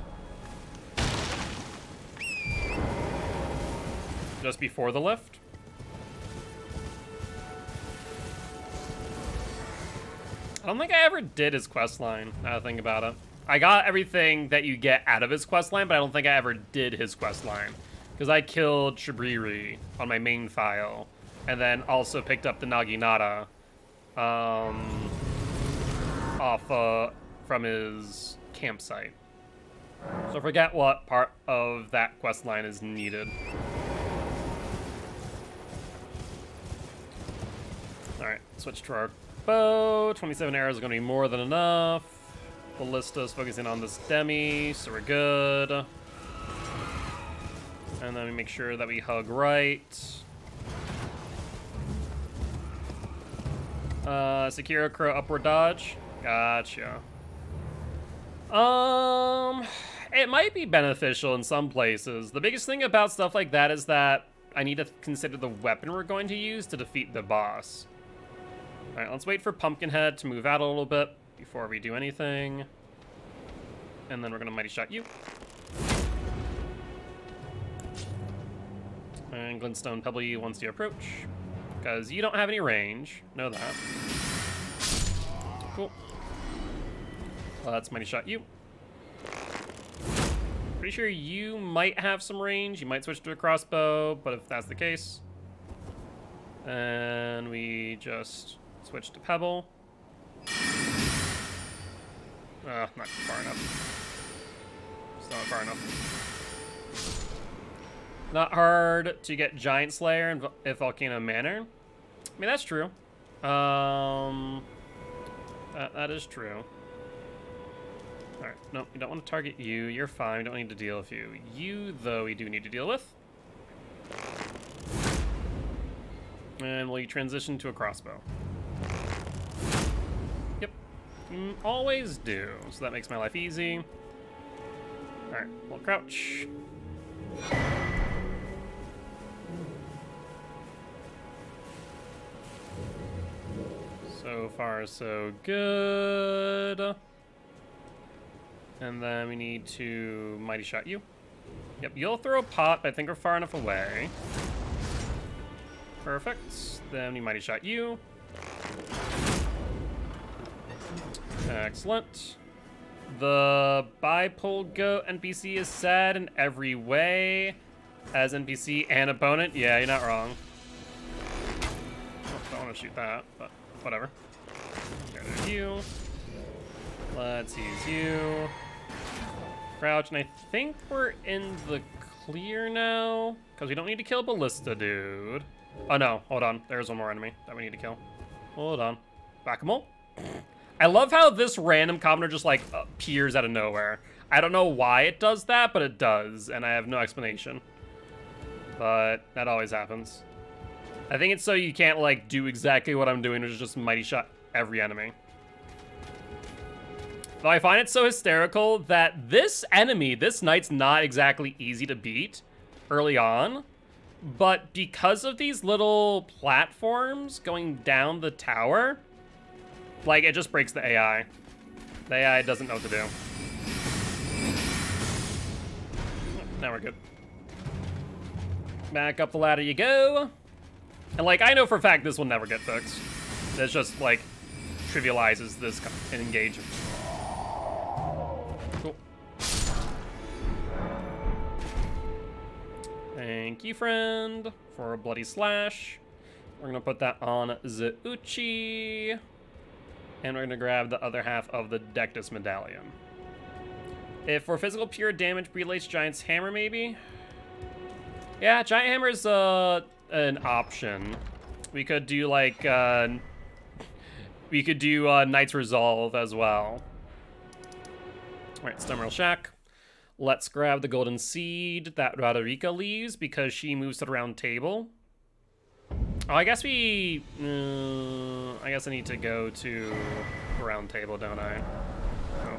just before the lift. I don't think I ever did his questline, now that I think about it. I got everything that you get out of his questline, but I don't think I ever did his questline. Because I killed Shibriri on my main file, and then also picked up the Naginata from his campsite. So I forget what part of that questline is needed. Alright, switch to our bow. 27 arrows is going to be more than enough. Ballista's focusing on this demi, so we're good. And then we make sure that we hug right. Sekiro Crow upward dodge. Gotcha. It might be beneficial in some places. The biggest thing about stuff like that is that I need to consider the weapon we're going to use to defeat the boss. All right, let's wait for Pumpkinhead to move out a little bit before we do anything. And then we're gonna Mighty Shot you. And Glintstone Pebble you once you approach. Because you don't have any range. Know that. Cool. Let's Mighty Shot you. Pretty sure you might have some range. You might switch to a crossbow, but if that's the case. And we just switch to Pebble. Not far enough. It's not far enough. Not hard to get Giant Slayer if Volcano Manor. I mean, that's true. That is true. Alright, no, we don't want to target you. You're fine. We don't need to deal with you. You, though, we do need to deal with. And will you transition to a crossbow? Yep. Always do. So that makes my life easy. Alright, we'll crouch. So far, so good. And then we need to Mighty Shot you. Yep, you'll throw a pot, but I think we're far enough away. Perfect. Then we Mighty Shot you. Excellent. The Bipole Goat NPC is sad in every way. As NPC and opponent. Yeah, you're not wrong. Oh, don't want to shoot that, but whatever. Okay, there's you. Let's use you. Crouch, and I think we're in the clear now. Because we don't need to kill Ballista, dude. Oh no, hold on. There's one more enemy that we need to kill. Hold on. Whack-a-mole. I love how this random commoner just like appears out of nowhere. I don't know why it does that, but it does, and I have no explanation. But that always happens. I think it's so you can't like do exactly what I'm doing, which is just Mighty Shot every enemy. Though I find it so hysterical that this enemy, this knight's not exactly easy to beat early on, but because of these little platforms going down the tower, like it just breaks the AI. The AI doesn't know what to do. Now we're good. Back up the ladder you go. And like, I know for a fact this will never get fixed. This just like trivializes this engagement. Cool. Thank you, friend, for a bloody slash. We're gonna put that on Zeuchi. And we're gonna grab the other half of the Dectus medallion. If for physical pure damage, relates Giant's Hammer, maybe? Yeah, Giant Hammer is an option. We could do like, we could do Knight's Resolve as well. All right, Stummerl Shack. Let's grab the golden seed that Radarica leaves because she moves to the round table. Oh, I guess we... I guess I need to go to the round table, don't I? Oh.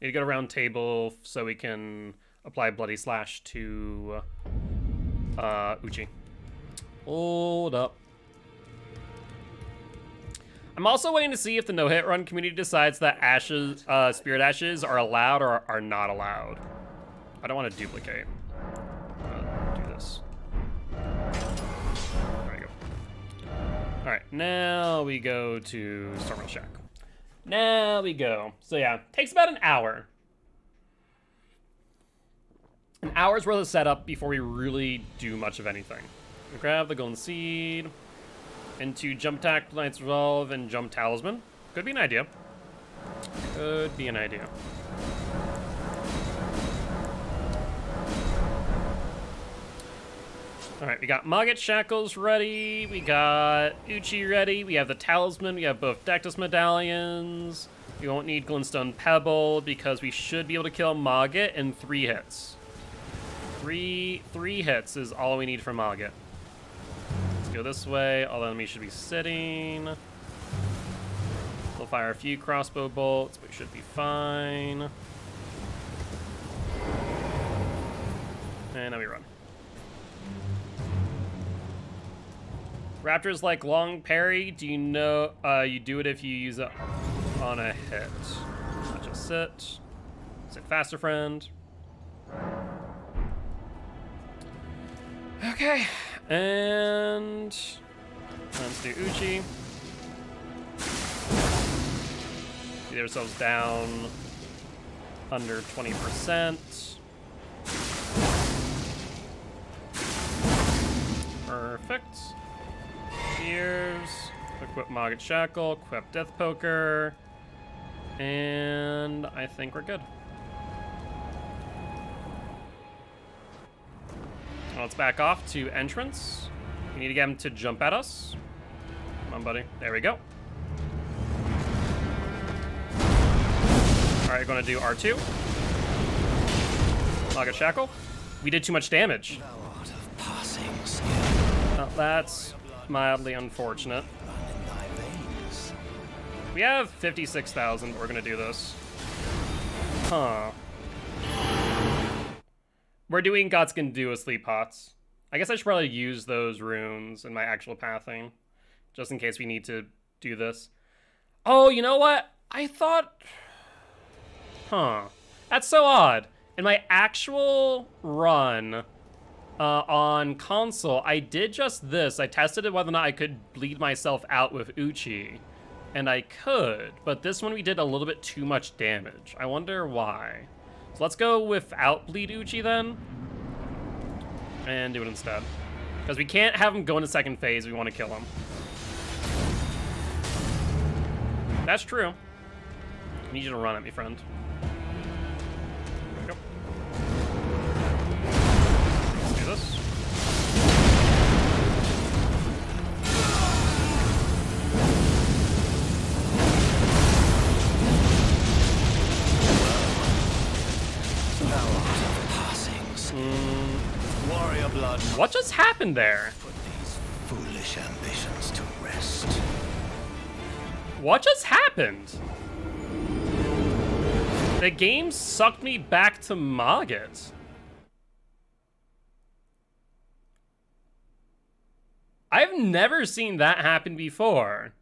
Need to go to round table so we can apply Bloody Slash to Uchi. Hold up. I'm also waiting to see if the no-hit run community decides that ashes, Spirit Ashes are allowed or are not allowed. I don't want to duplicate. Do this. now we go to Stormwell Shack. Now we go. So yeah, takes about an hour. An hour's worth of setup before we really do much of anything. We grab the Golden Seed, into Jump Attack, Knight's Resolve, and Jump Talisman. Could be an idea. Could be an idea. Alright, we got Maggit Shackles ready, we got Uchi ready, we have the Talisman, we have both Dectus Medallions. We won't need Glintstone Pebble because we should be able to kill Maggit in 3 hits. Three hits is all we need for Maggit. Let's go this way. All the enemies should be sitting. We'll fire a few crossbow bolts, but we should be fine. And now we run. Raptors like long parry. Do you know you do it if you use it on a hit? Not just sit. Sit faster, friend. Okay, and let's do Uchi. Get ourselves down under 20%. Perfect. Here's equip Maggit Shackle, equip Death Poker, and I think we're good. Let's back off to entrance. We need to get him to jump at us. Come on, buddy. There we go. All right, going to do R2. Maggit Shackle. We did too much damage. Well, that's mildly unfortunate. We have 56,000, but we're going to do this. Huh. We're doing God's Can Do with Sleep Pots. I guess I should probably use those runes in my actual pathing, just in case we need to do this. Oh, you know what? I thought... Huh. That's so odd. In my actual run on console, I did just this. I tested it whether or not I could bleed myself out with Uchi, and I could, but this one we did a little bit too much damage. I wonder why. So let's go without bleed Uchi then, and do it instead. Because we can't have him go into second phase, we want to kill him. That's true. I need you to run at me, friend. There we go. Let's do this. Warrior blood. What just happened there? Put these foolish ambitions to rest. What just happened? The game sucked me back to Maggit. I've never seen that happen before.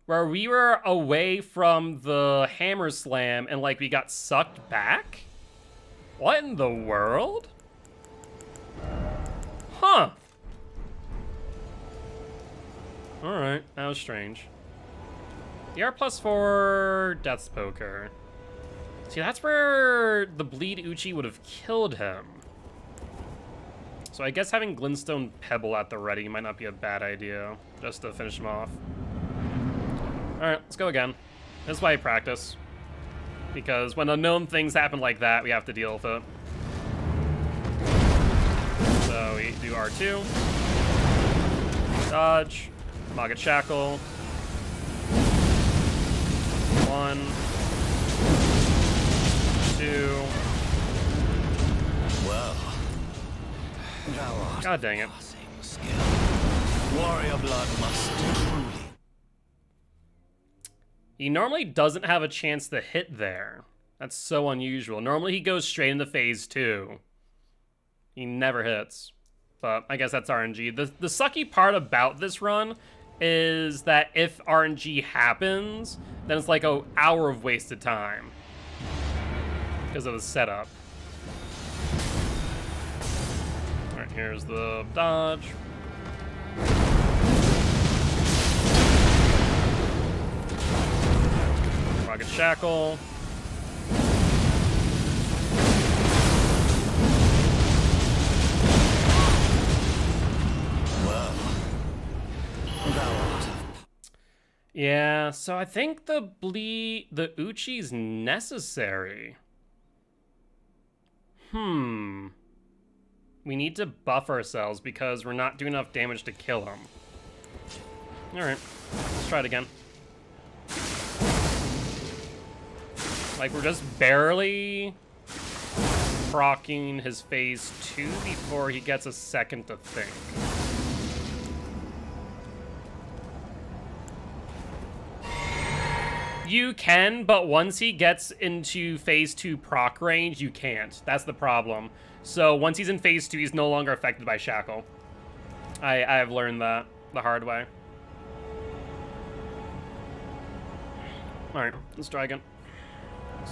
Where we were away from the hammer slam and like we got sucked back? What in the world? Huh. Alright, that was strange. DR +4 Death's Poker. See, that's where the bleed Uchi would have killed him. So I guess having Glintstone Pebble at the ready might not be a bad idea, just to finish him off. Alright, let's go again. This is why I practice. Because when unknown things happen like that, we have to deal with it. So we do R2. Dodge. Maggit Shackle. 1, 2. Well, God dang it. warrior blood must truly. He normally doesn't have a chance to hit there. That's so unusual. Normally he goes straight into phase 2. He never hits. But I guess that's RNG. The sucky part about this run is that if RNG happens, then it's like an hour of wasted time. Because of the setup. Alright, here's the dodge. shackle. Yeah, so I think the Uchi's necessary. We need to buff ourselves because we're not doing enough damage to kill him. Alright, let's try it again. Like, we're just barely proccing his phase 2 before he gets a second to think. You can, but once he gets into phase 2 proc range, you can't. That's the problem. So once he's in phase 2, he's no longer affected by shackle. I've learned that the hard way. Alright, let's try again.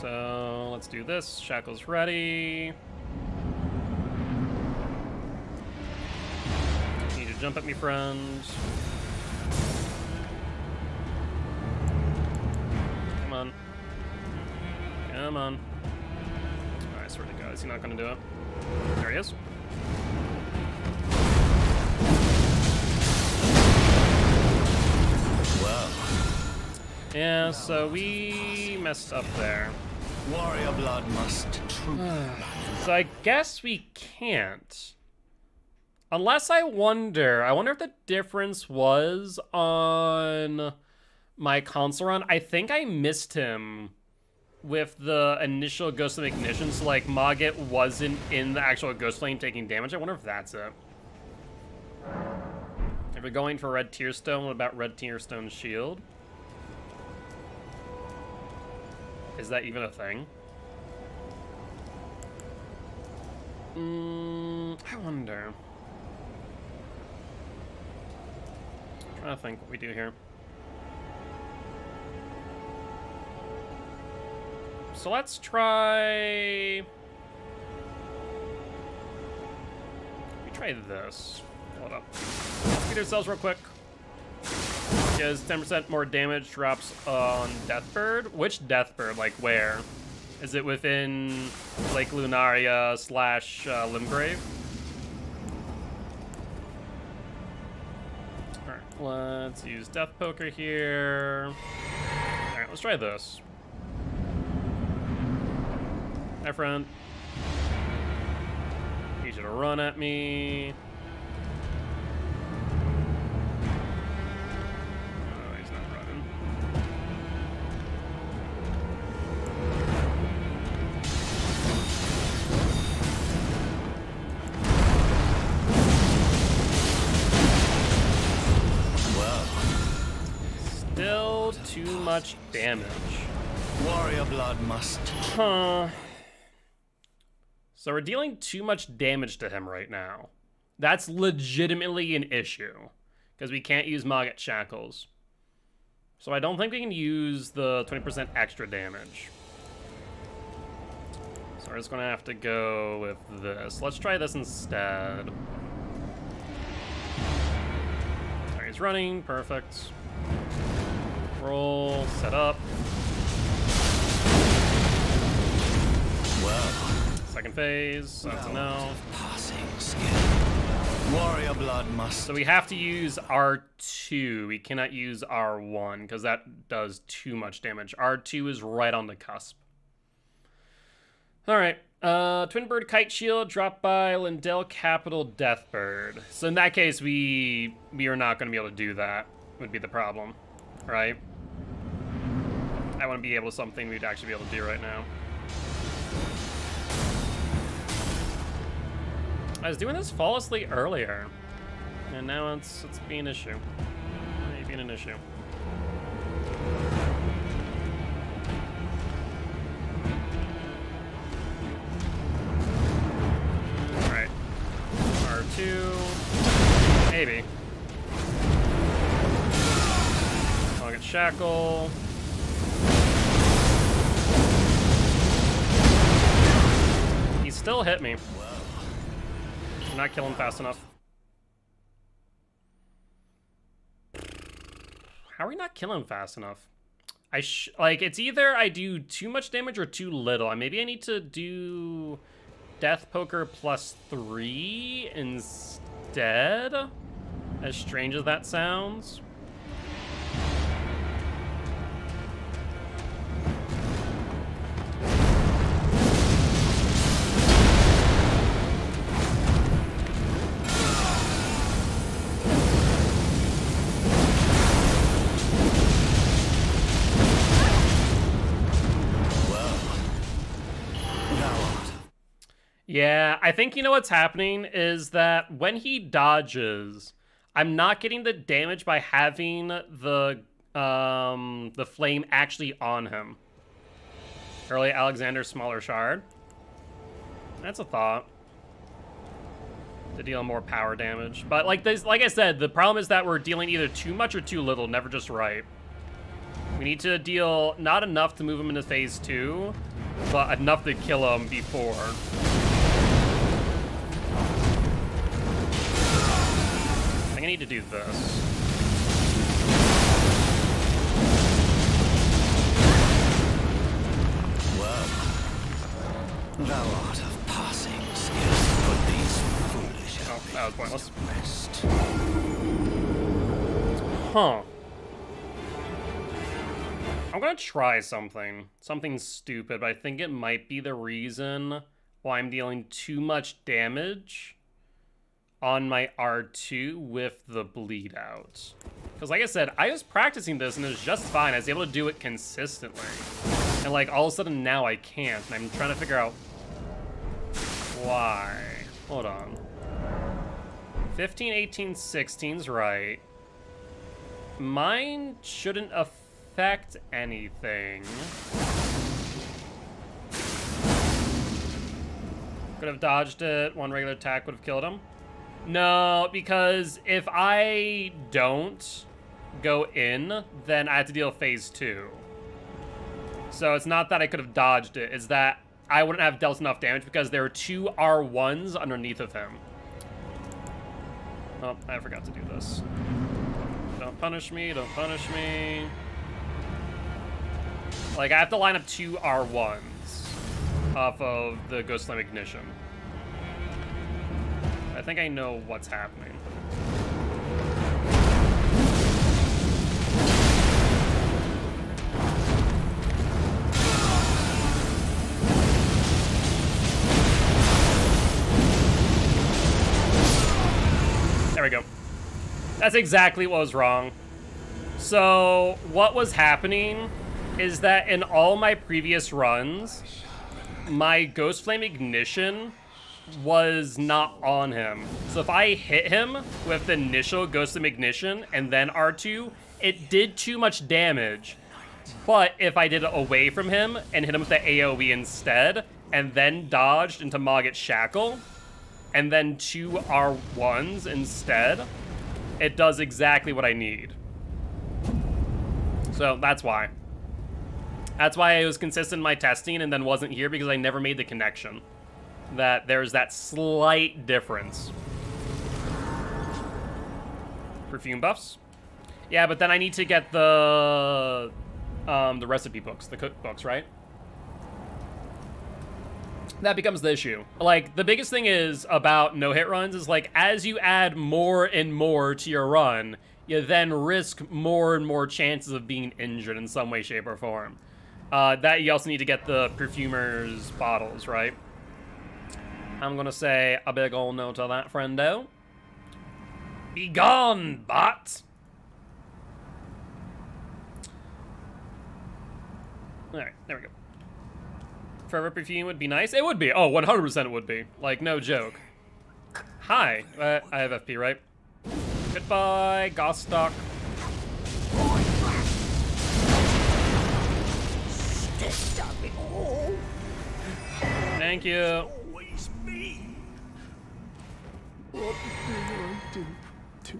So let's do this. Shackle's ready. Need to jump at me, friend. Come on. Come on. I swear to God, is he not gonna do it? There he is. Well. Yeah, so we messed up there. Warrior blood must troop. So I guess we can't. Unless I wonder if the difference was on my console run. I think I missed him with the initial Ghost of Ignition, so like Mogget wasn't in the actual Ghost Flame taking damage. I wonder if that's it. If we're going for Red Tearstone, what about Red Tearstone Shield? Is that even a thing? I wonder. I'm trying to think what we do here. So let's try... We try this. Hold up. Let's beat ourselves real quick. Because 10% more damage drops on Deathbird. Which Deathbird? Like where? Is it within Lake Lunaria / Limgrave? Alright, let's use Death Poker here. Alright, let's try this. Hi, friend. Need you to run at me. Oh, he's not running. Well. Still too much damage. Warrior blood must. Huh. So we're dealing too much damage to him right now. That's legitimately an issue. Because we can't use Mogget Shackles. So I don't think we can use the 20% extra damage. So we're just going to have to go with this. Let's try this instead. Alright, he's running. Perfect. Roll. Set up. Well. Second phase, that's a no. Passing skill. Warrior blood must. So we have to use R2. We cannot use R1 because that does too much damage. R2 is right on the cusp. All right. Twin Bird Kite Shield dropped by Lindell Capital Deathbird. So in that case, we are not going to be able to do that. Would be the problem, right? I want to be able to something we'd actually be able to do right now. I was doing this flawlessly earlier, and now it's being an issue. Maybe an issue. All right, R2, maybe. I'll get Shackle. He still hit me. I'm not killing fast enough. How are we not killing fast enough? like, it's either I do too much damage or too little. Maybe I need to do Death Poker +3 instead. As strange as that sounds. Yeah, I think you know what's happening is that when he dodges, I'm not getting the damage by having the flame actually on him. Early Alexander smaller shard. That's a thought. To deal more power damage. But like I said, the problem is that we're dealing either too much or too little, never just right. We need to deal not enough to move him into phase 2, but enough to kill him before. I need to do this. Well, thou art of passing skills, but these foolish that was pointless. rest. Huh. I'm gonna try something. Something stupid, but I think it might be the reason why I'm dealing too much damage on my R2 with the bleed out. Because like I said, I was practicing this and it was just fine. I was able to do it consistently. And like all of a sudden now I can't. And I'm trying to figure out why. Hold on. 15, 18, 16's right. Mine shouldn't affect anything. Could have dodged it. One regular attack would have killed him. No, because if I don't go in, then I have to deal phase 2. So it's not that I could have dodged it, it's that I wouldn't have dealt enough damage because there are 2 R1s underneath of him. Oh, I forgot to do this. Don't punish me, don't punish me. Like, I have to line up 2 R1s off of the Ghost Flame Ignition. I think I know what's happening. There we go. That's exactly what was wrong. So, what was happening is that in all my previous runs, my Ghost Flame Ignition was not on him. So if I hit him with the initial Ghost Flame Ignition and then R2, it did too much damage. But if I did it away from him and hit him with the AoE instead, and then dodged into Mogget's Shackle, and then 2 R1s instead, it does exactly what I need. So that's why. That's why I was consistent in my testing and then wasn't here, because I never made the connection that there's that slight difference. Perfume buffs. Yeah, but then I need to get the recipe books, the cookbooks, right? That becomes the issue. Like, the biggest thing is about no-hit runs is, like, as you add more and more to your run, you then risk more and more chances of being injured in some way, shape, or form. That you also need to get the perfumer's bottles, right? I'm gonna say a big ol' no to that, friendo. Be gone, bot! Alright, there we go. Forever perfume would be nice. It would be. Oh, 100% it would be. Like, no joke. Hi. I have FP, right? Goodbye, Gostock. Thank you. Always me. What did I do to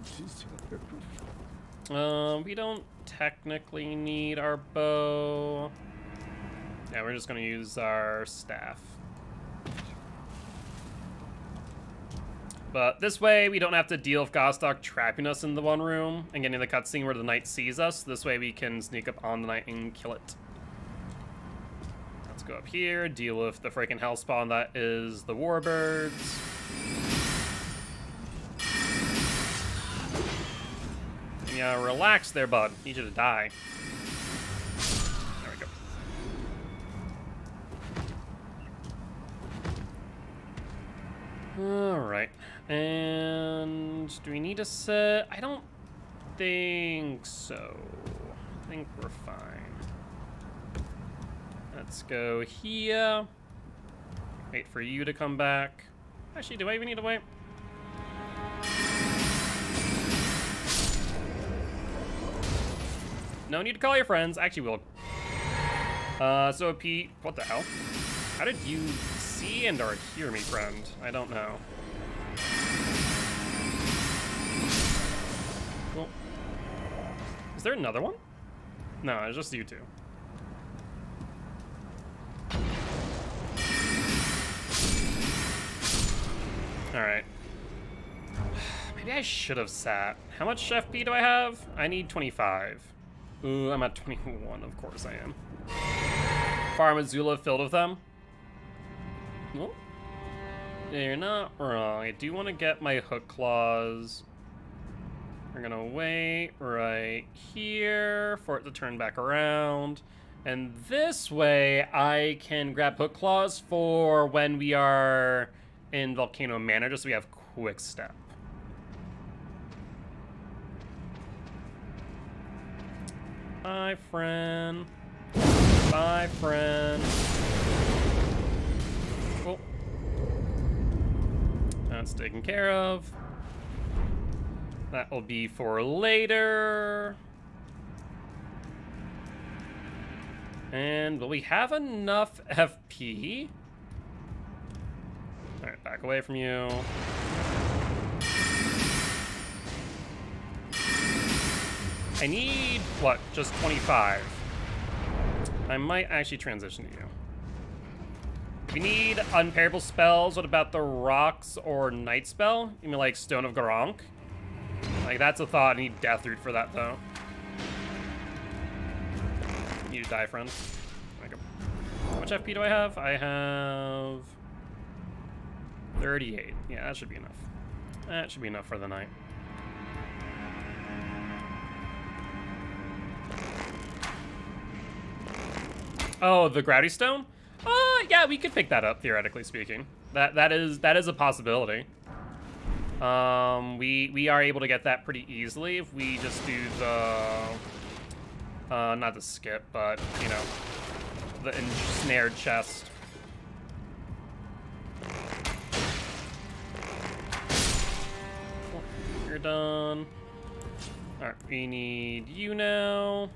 deserve? We don't technically need our bow. Yeah, we're just gonna use our staff. But this way, we don't have to deal with Gostock trapping us in the one room and getting the cutscene where the knight sees us. This way, we can sneak up on the knight and kill it. Let's go up here, deal with the freaking hell spawn that is the warbirds. Yeah, relax there, bud. Need you to die. There we go. Alright. And do we need to set? I don't think so. I think we're fine. Let's go here. Wait for you to come back. Actually, do I even need to wait? No need to call your friends. Actually, we'll. So Pete, what the hell? How did you see and or hear me, friend? I don't know. Cool. Is there another one? No, it's just you two. All right. Maybe I should have sat. How much FP do I have? I need 25. Ooh, I'm at 21. Of course I am. Farm Azula filled with them. Well, you're not wrong. I do want to get my hook claws. We're gonna wait right here for it to turn back around. And this way I can grab hook claws for when we are in Volcano Manor, just so we have quick step. Bye, friend. Bye, friend. Cool. That's taken care of. That will be for later. And will we have enough FP? All right, back away from you. I need, what, just 25. I might actually transition to you. We need unparable spells. What about the rocks or night spell? You mean like Stone of Garank? Like, that's a thought. I need Death Root for that, though. You die, friend. There we go. How much FP do I have? I have 38. Yeah, that should be enough. That should be enough for the night. Oh, the Gravity Stone? Yeah, we could pick that up, theoretically speaking. That is a possibility. We are able to get that pretty easily if we just do the not the skip, but you know, the ensnared chest. Cool. You're done. All right, we need you now.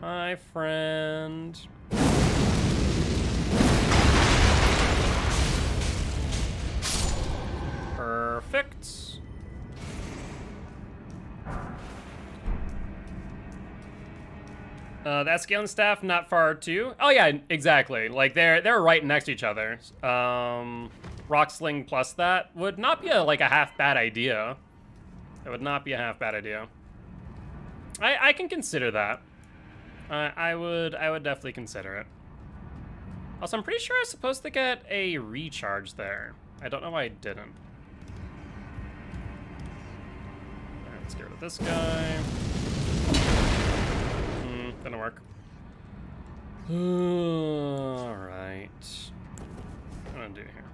Hi, friend. Perfect. That scaling staff not far too. Oh yeah, exactly. Like they're right next to each other. Rock sling plus that would not be like a half bad idea. It would not be a half bad idea. I can consider that. I would definitely consider it. Also, I'm pretty sure I was supposed to get a recharge there. I don't know why I didn't. Alright, let's get rid of this guy. Didn't work. Alright. What am I gonna do here?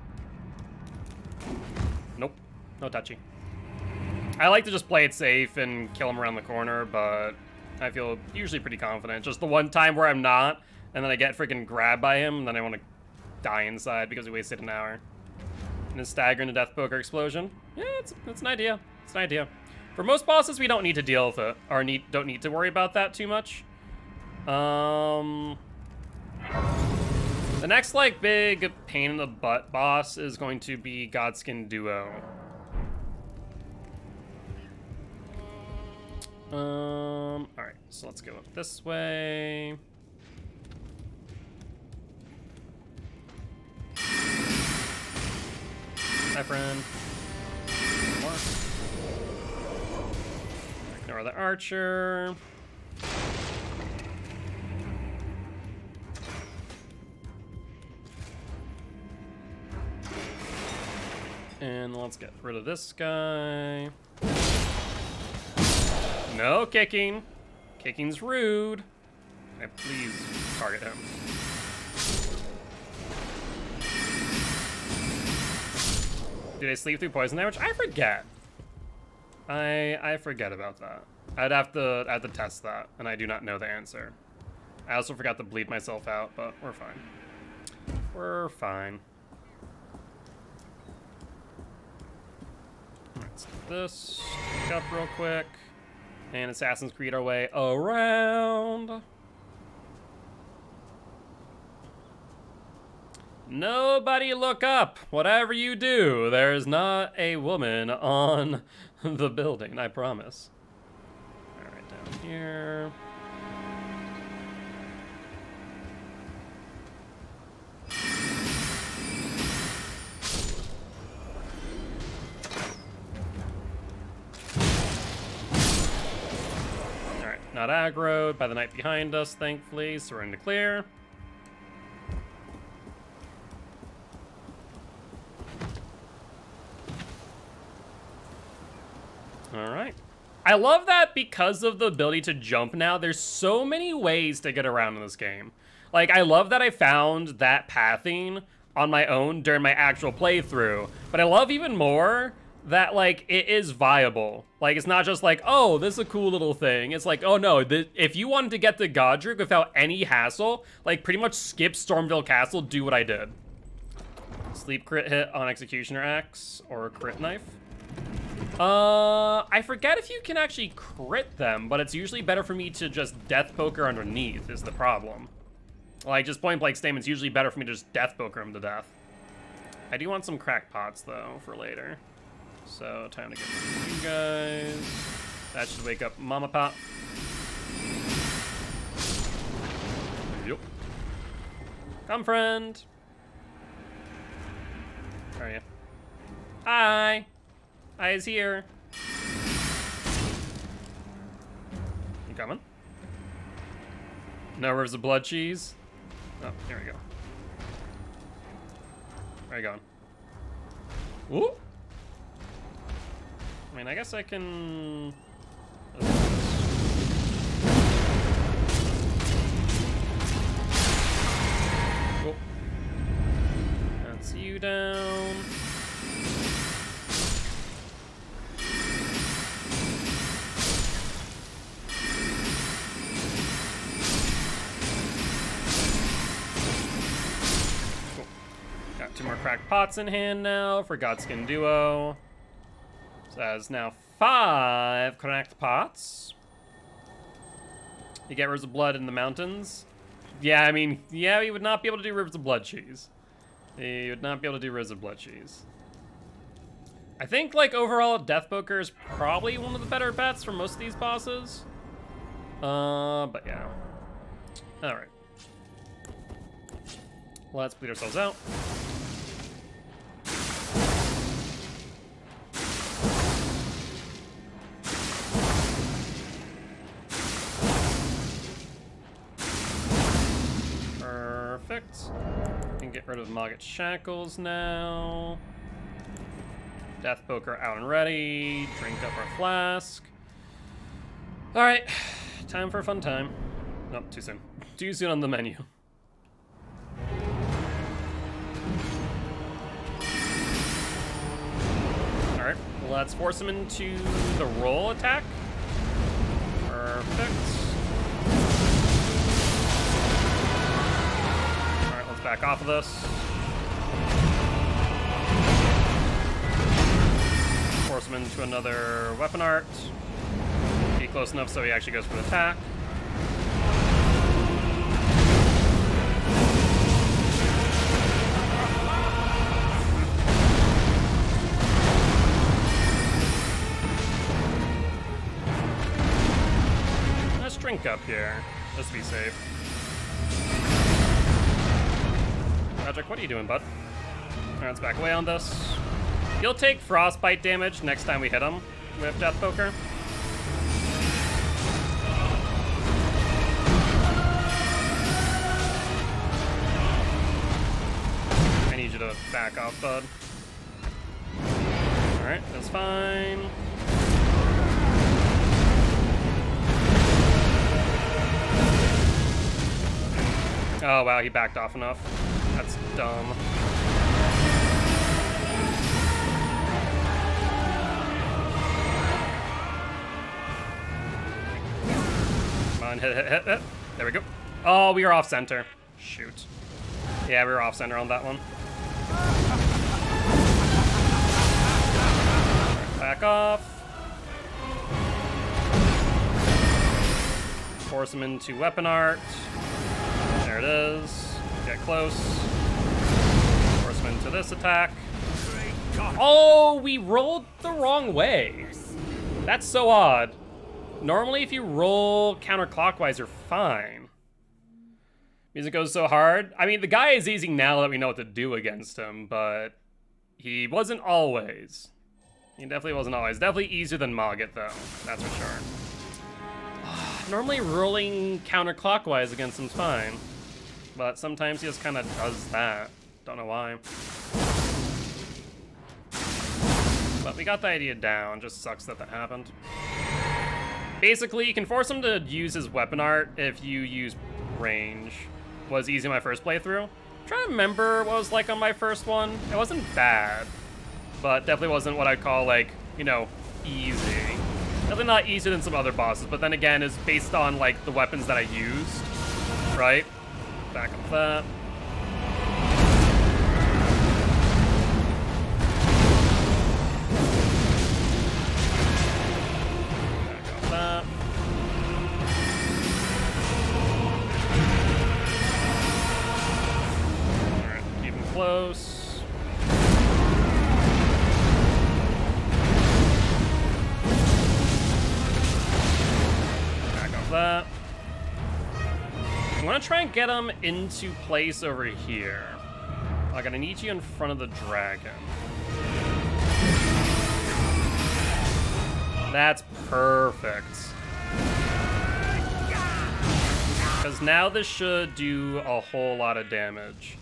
Nope. No touchy. I like to just play it safe and kill him around the corner, but I feel usually pretty confident. Just the one time where I'm not, and then I get freaking grabbed by him, and then I want to die inside because we wasted an hour. And a stagger and a death poker explosion. Yeah, it's an idea. It's an idea. For most bosses, we don't need to deal with it, or don't need to worry about that too much. The next like big pain in the butt boss is going to be Godskin Duo. Alright, so let's go up this way. my friend. More. Ignore the archer. And let's get rid of this guy. No kicking. Kicking's rude. Can I please target him? Do they sleep through poison damage? I forget. I forget about that. I'd have to test that, and I do not know the answer. I also forgot to bleed myself out, but we're fine. We're fine. Let's do this. Pick up real quick. And Assassin's Creed our way around. Nobody look up. Whatever you do, there's not a woman on the building, I promise. All right, down here. All right, not aggroed by the knight behind us, thankfully, so we're in the clear. All right. I love that because of the ability to jump now, there's so many ways to get around in this game. Like, I love that I found that pathing on my own during my actual playthrough, but I love even more that, like, it is viable. Like, it's not just like, oh, this is a cool little thing. It's like, oh no, if you wanted to get to Godric without any hassle, like, pretty much skip Stormville Castle, do what I did. Sleep crit hit on Executioner Axe or crit knife. I forget if you can actually crit them, but it's usually better for me to just death poker underneath is the problem. Like, just point blank statement's usually better for me to just death poker him to death. I do want some crack pots, though, for later. So, time to get you guys. That should wake up Mama Pop. Yep. Come, friend. Where are you? Hi. Hi is here. You coming? No rivers of blood cheese. Oh, here we go. Where are you going? Ooh. I mean, I guess I can. Cool. That's you down. Two more cracked pots in hand now for Godskin Duo. So that is now 5 cracked pots. You get rivers of blood in the mountains. Yeah, I mean, yeah, you would not be able to do rivers of blood cheese. You would not be able to do rivers of blood cheese. I think, like, overall, Deathpoker is probably one of the better bets for most of these bosses. But yeah. All right. Let's bleed ourselves out. Perfect. We can get rid of Mogget's shackles now. Death Poker out and ready. Drink up our flask. All right, time for a fun time. Nope, too soon. Too soon on the menu. All right, let's force him into the roll attack. Perfect. Back off of this. Force him into another weapon art. Be close enough so he actually goes for the attack. Let's drink up here, just to be safe. Magic, what are you doing, bud? Alright, let's back away on this. He'll take frostbite damage next time we hit him with Death Poker. I need you to back off, bud. Alright, that's fine. Oh wow, he backed off enough. That's dumb. Come on, hit. There we go. Oh, we are off center. Shoot. Yeah, we were off center on that one. Back off. Force him into weapon art. There it is. Get close. Force him into this attack. Oh, we rolled the wrong way. That's so odd. Normally, if you roll counterclockwise, you're fine. Music goes so hard. I mean, the guy is easy now that we know what to do against him, but he wasn't always. He definitely wasn't always. Definitely easier than Mogget, though. That's for sure. Normally, rolling counterclockwise against him's fine, but sometimes he just kind of does that. Don't know why. But we got the idea down. Just sucks that that happened. Basically, you can force him to use his weapon art if you use range. Was easy in my first playthrough. I'm trying to remember what it was like on my first one. It wasn't bad, but definitely wasn't what I'd call, like, you know, easy. Definitely not easier than some other bosses, but then again, it's based on, like, the weapons that I used, right? Back up that. Back up that. Alright, keep him close. That. I'm gonna try and get him into place over here. I'm gonna need you in front of the dragon. That's perfect. Because now this should do a whole lot of damage.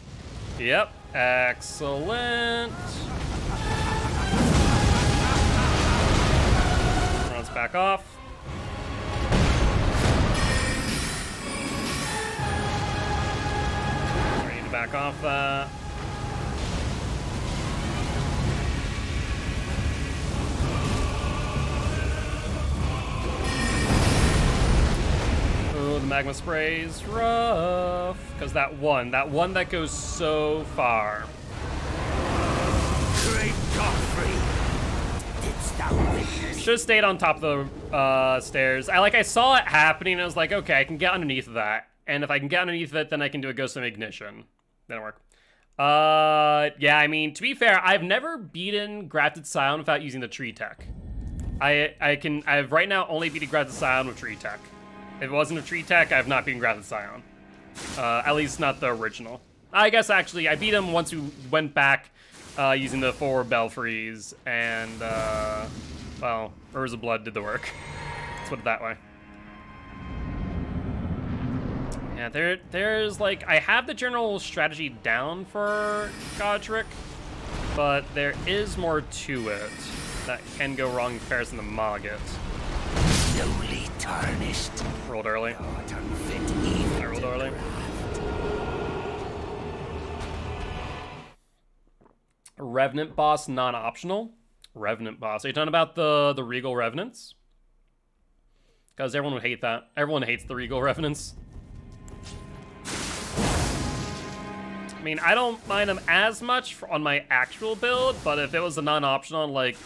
Yep, excellent. Runs back off. Back off that. Oh, the magma spray's rough. Because that one that goes so far. Great Godfrey, didst thou witness? Should have stayed on top of the stairs. I saw it happening and I was like, okay, I can get underneath of that. And if I can get underneath it, then I can do a Ghost of Ignition. Didn't work. Yeah, I mean, to be fair, I've never beaten Grafted Cyan without using the tree tech. I've right now only beaten Grafted Cyan with tree tech. If it wasn't a tree tech, I have not beaten Grafted Cyan. At least not the original. I guess actually, I beat him once we went back using the 4 belfries, and well, Urza Blood did the work. Let's put it that way. Yeah, there's like, I have the general strategy down for Godric, but there is more to it that can go wrong in comparison to Mogget. Slowly tarnished. Rolled early. I rolled early. Revenant boss non-optional. Revenant boss. Are you talking about the Regal Revenants? Because everyone would hate that. Everyone hates the Regal Revenants. I mean, I don't mind them as much on my actual build, but if it was a non-optional, like,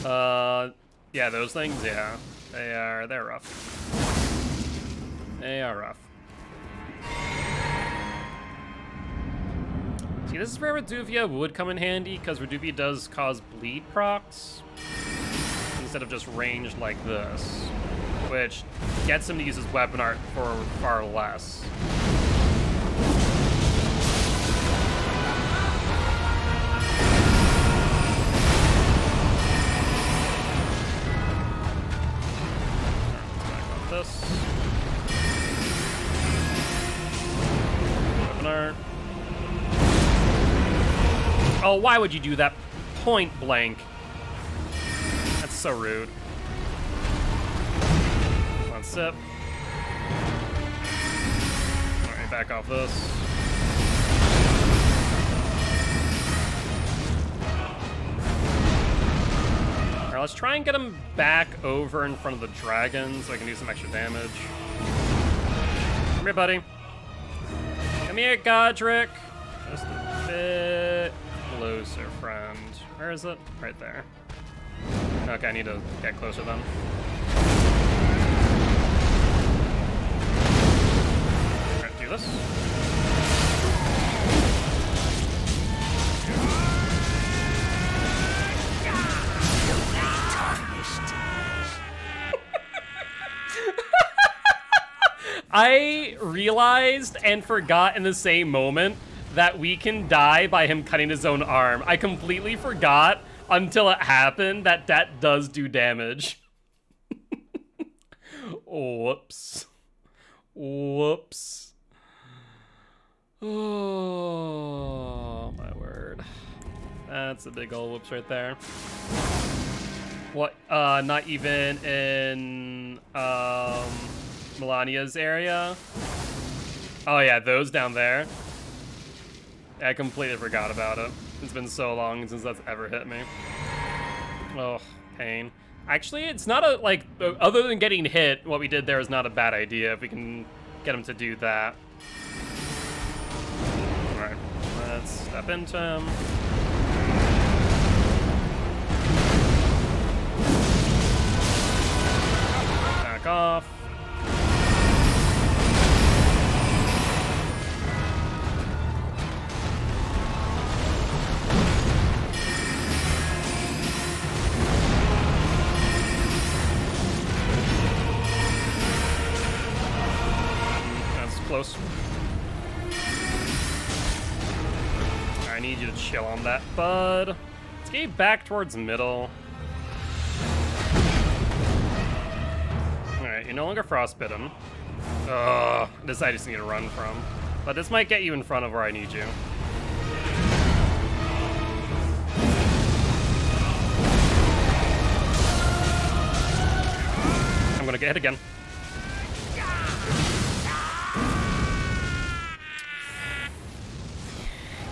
yeah, those things, yeah, they're rough. They are rough. See, this is where Reduvia would come in handy, because Reduvia does cause bleed procs, instead of just range like this, which gets him to use his weapon art for far less. this. Weapon art. Oh, why would you do that point blank? That's so rude. One sip. Alright, back off this. Alright, let's try and get him back over in front of the dragon so I can do some extra damage. Come here, buddy. Come here, Godric. Just a bit closer, friend. Where is it? Right there. Okay, I need to get closer then. Alright, do this. I realized and forgot in the same moment that we can die by him cutting his own arm. I completely forgot until it happened that that does do damage. Whoops. Whoops. Oh, my word. That's a big ol' whoops right there. What, not even in, Melania's area? Oh yeah, those down there. I completely forgot about it. It's been so long since that's ever hit me. Oh, pain. Actually, it's not a, like, other than getting hit, what we did there is not a bad idea if we can get him to do that. Alright, let's step into him. Back off. Close. I need you to chill on that, bud. Let's get you back towards middle. Alright, you're no longer frostbitten. Ugh, this I just need to run from. But this might get you in front of where I need you. I'm gonna get hit again.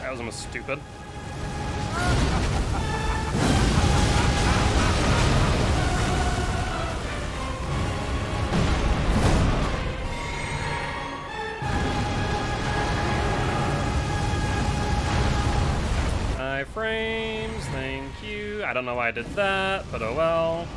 That was almost stupid. Iframes, thank you. I don't know why I did that, but oh well.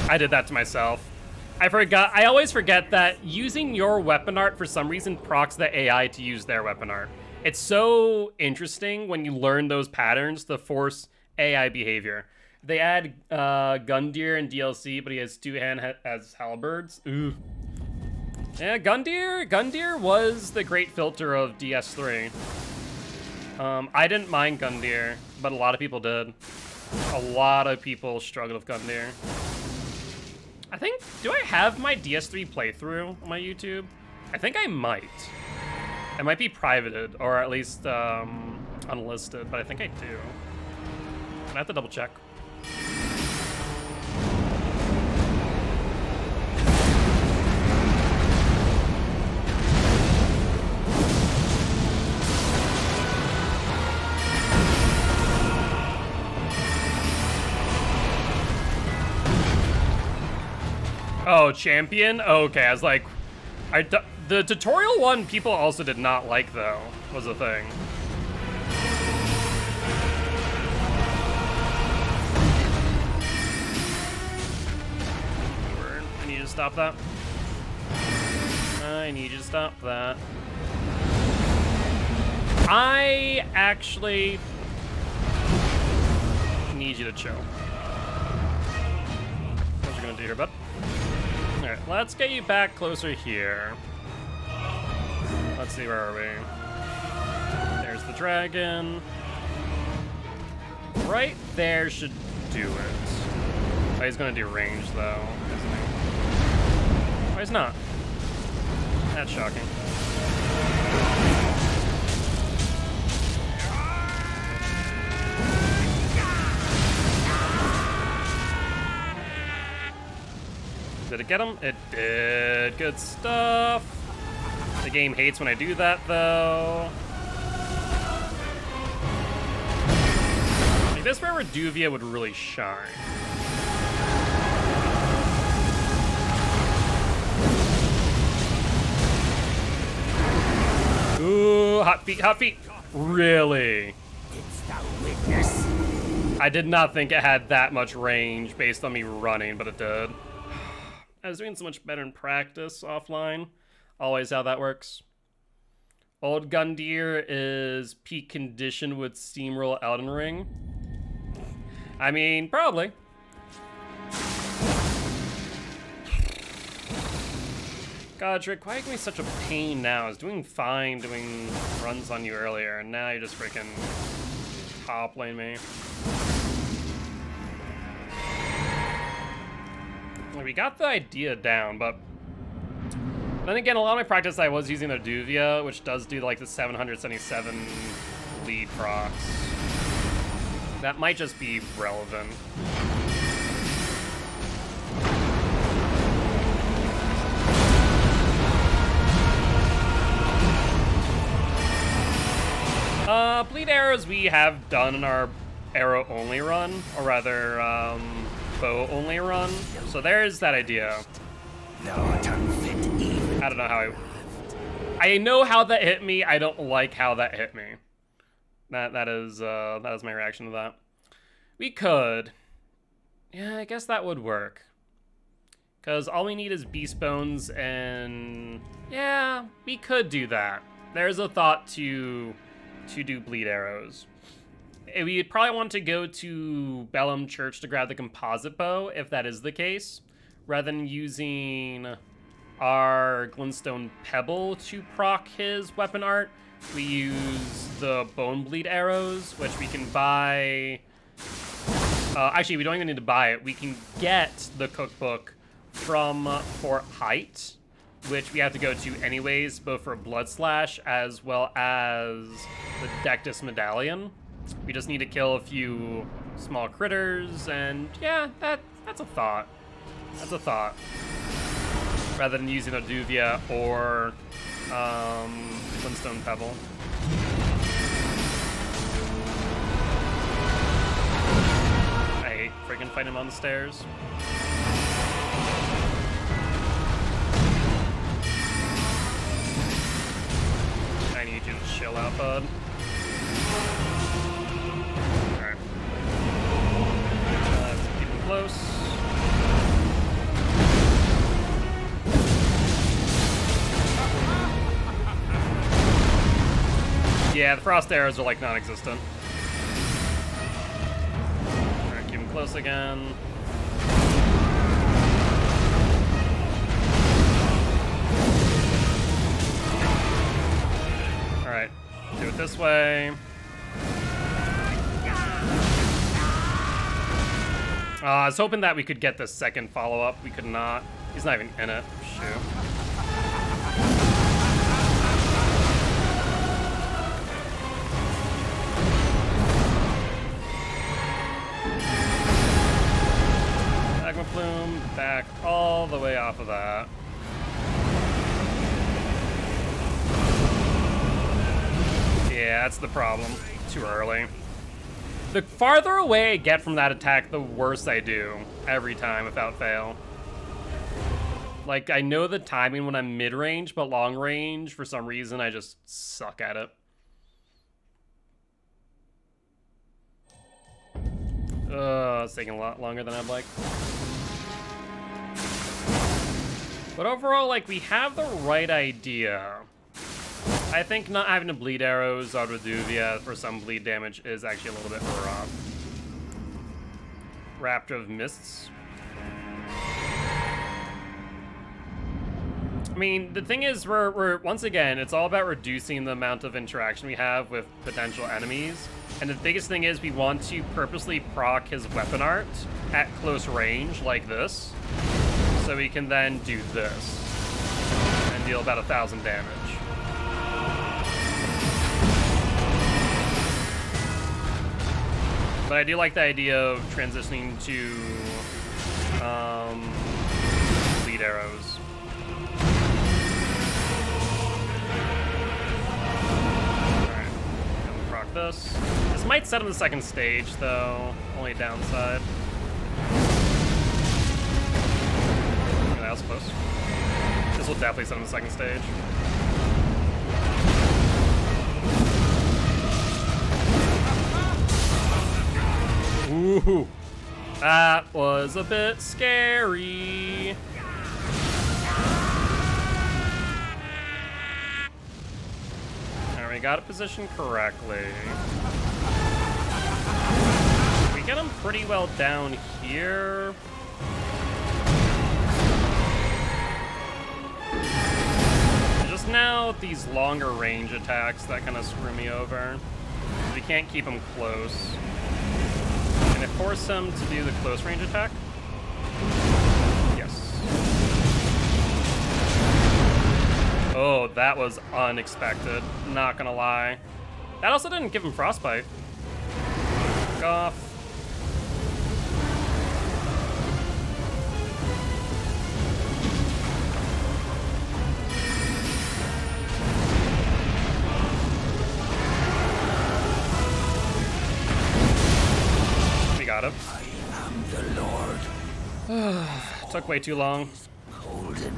I did that to myself. I always forget that using your weapon art for some reason procs the AI to use their weapon art. It's so interesting when you learn those patterns to force AI behavior. They add Gundyr in DLC, but he has two-hand as halberds. Ooh. Yeah, Gundyr was the great filter of DS3. I didn't mind Gundyr, but a lot of people did. A lot of people struggled with Gundyr. I think, do I have my DS3 playthrough on my YouTube? I think I might. It might be privated, or at least unlisted, but I think I do. I have to double check. Oh, champion? Okay, I was like, the tutorial one people also did not like, though, was a thing. I need to stop that. I need you to stop that. I actually need you to chill. What you gonna do here, bud? Alright, let's get you back closer here. Let's see, where are we? There's the dragon. Right there should do it. Oh, he's gonna do range though, isn't he? Oh, he's not. That's shocking. Did it get him? It did. Good stuff. The game hates when I do that, though. Like, this is where Reduvia would really shine. Ooh, hot feet, hot feet. Really? I did not think it had that much range based on me running, but it did. I was doing so much better in practice offline. Always how that works. Old Gundyr is peak condition with Steamroll Elden Ring. I mean, probably. Godric, why are you giving me such a pain now? I was doing fine doing runs on you earlier, and now you're just freaking toppling me. We got the idea down, but then again, a lot of my practice I was using Reduvia, which does do like the 777 lead procs. That might just be relevant. Bleed arrows we have done in our arrow only run, or rather, bow only run. So there's that idea. I don't know how I know how that hit me. I don't like how that hit me. That is my reaction to that. We could. Yeah, I guess that would work. Cause all we need is beast bones, and yeah, we could do that. There's a thought to do bleed arrows. We'd probably want to go to Bellum Church to grab the composite bow, if that is the case, rather than using our Glintstone Pebble to proc his weapon art. We use the Bone Bleed arrows, which we can buy. Actually, we don't even need to buy it. We can get the cookbook from Fort Height, which we have to go to anyways, both for Blood Slash as well as the Dectus Medallion. We just need to kill a few small critters, and yeah, that's a thought. That's a thought. Rather than using Reduvia or Glintstone Pebble. I hate freaking fighting him on the stairs. I need you to chill out, bud. Alright. Let's keep him close. Yeah, the frost arrows are like non-existent. Alright, keep him close again. Alright, do it this way. I was hoping that we could get the second follow-up. We could not. He's not even in it. Shoot. Magma Plume, back all the way off of that. Yeah, that's the problem. Too early. The farther away I get from that attack, the worse I do every time without fail. Like, I know the timing when I'm mid-range, but long-range, for some reason, I just suck at it. It's taking a lot longer than I'd like. But overall, like, we have the right idea. I think not having to bleed arrows on Reduvia for some bleed damage is actually a little bit rough. Raptor of Mists. I mean, the thing is, we're once again, it's all about reducing the amount of interaction we have with potential enemies. And the biggest thing is we want to purposely proc his weapon art at close range, like this. So we can then do this and deal about 1,000 damage. But I do like the idea of transitioning to lead arrows. Alright, gonna proc this. This might set him the second stage, though. Only downside. Okay, that was close. This will definitely set him the second stage. Ooh, that was a bit scary. Alright, we got it positioned correctly. We get him pretty well down here. Just now, these longer range attacks that kind of screw me over. We can't keep him close. Can I force him to do the close range attack? Yes. Oh, that was unexpected. Not gonna lie. That also didn't give him frostbite. Fuck off. Got him. I am the Lord. Took way too long. Golden.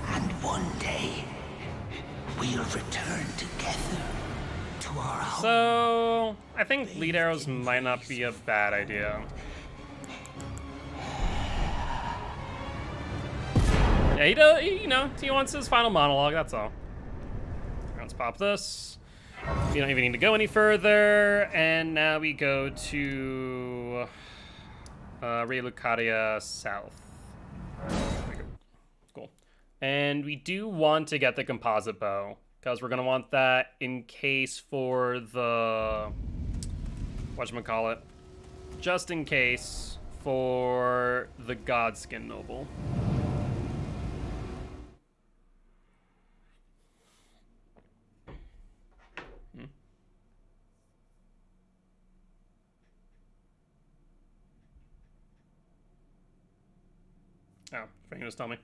And one day, we'll return together to our home. So, I think lead arrows might not be a bad idea. Yeah, he does, you know, he wants his final monologue, that's all. Let's pop this. We don't even need to go any further, and now we go to Ray Lucaria South. There we go. Cool. And we do want to get the composite bow, because we're going to want that in case for the... whatchamacallit? Just in case for the Godskin Noble. Oh, Frank just tell me.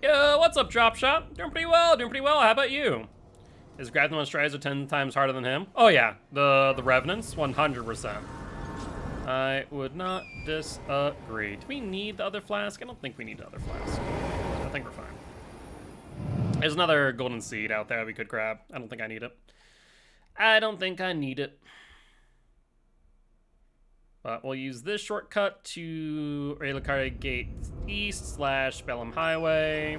Yo, what's up, Drop Shop? Doing pretty well, How about you? Is grafted on Strider 10 times harder than him? Oh yeah, the Revenants, 100%. I would not disagree. Do we need the other flask? I don't think we need the other flask. I think we're fine. There's another golden seed out there we could grab. I don't think I need it. I don't think I need it. But we'll use this shortcut to Relicaria Gate East / Bellum Highway.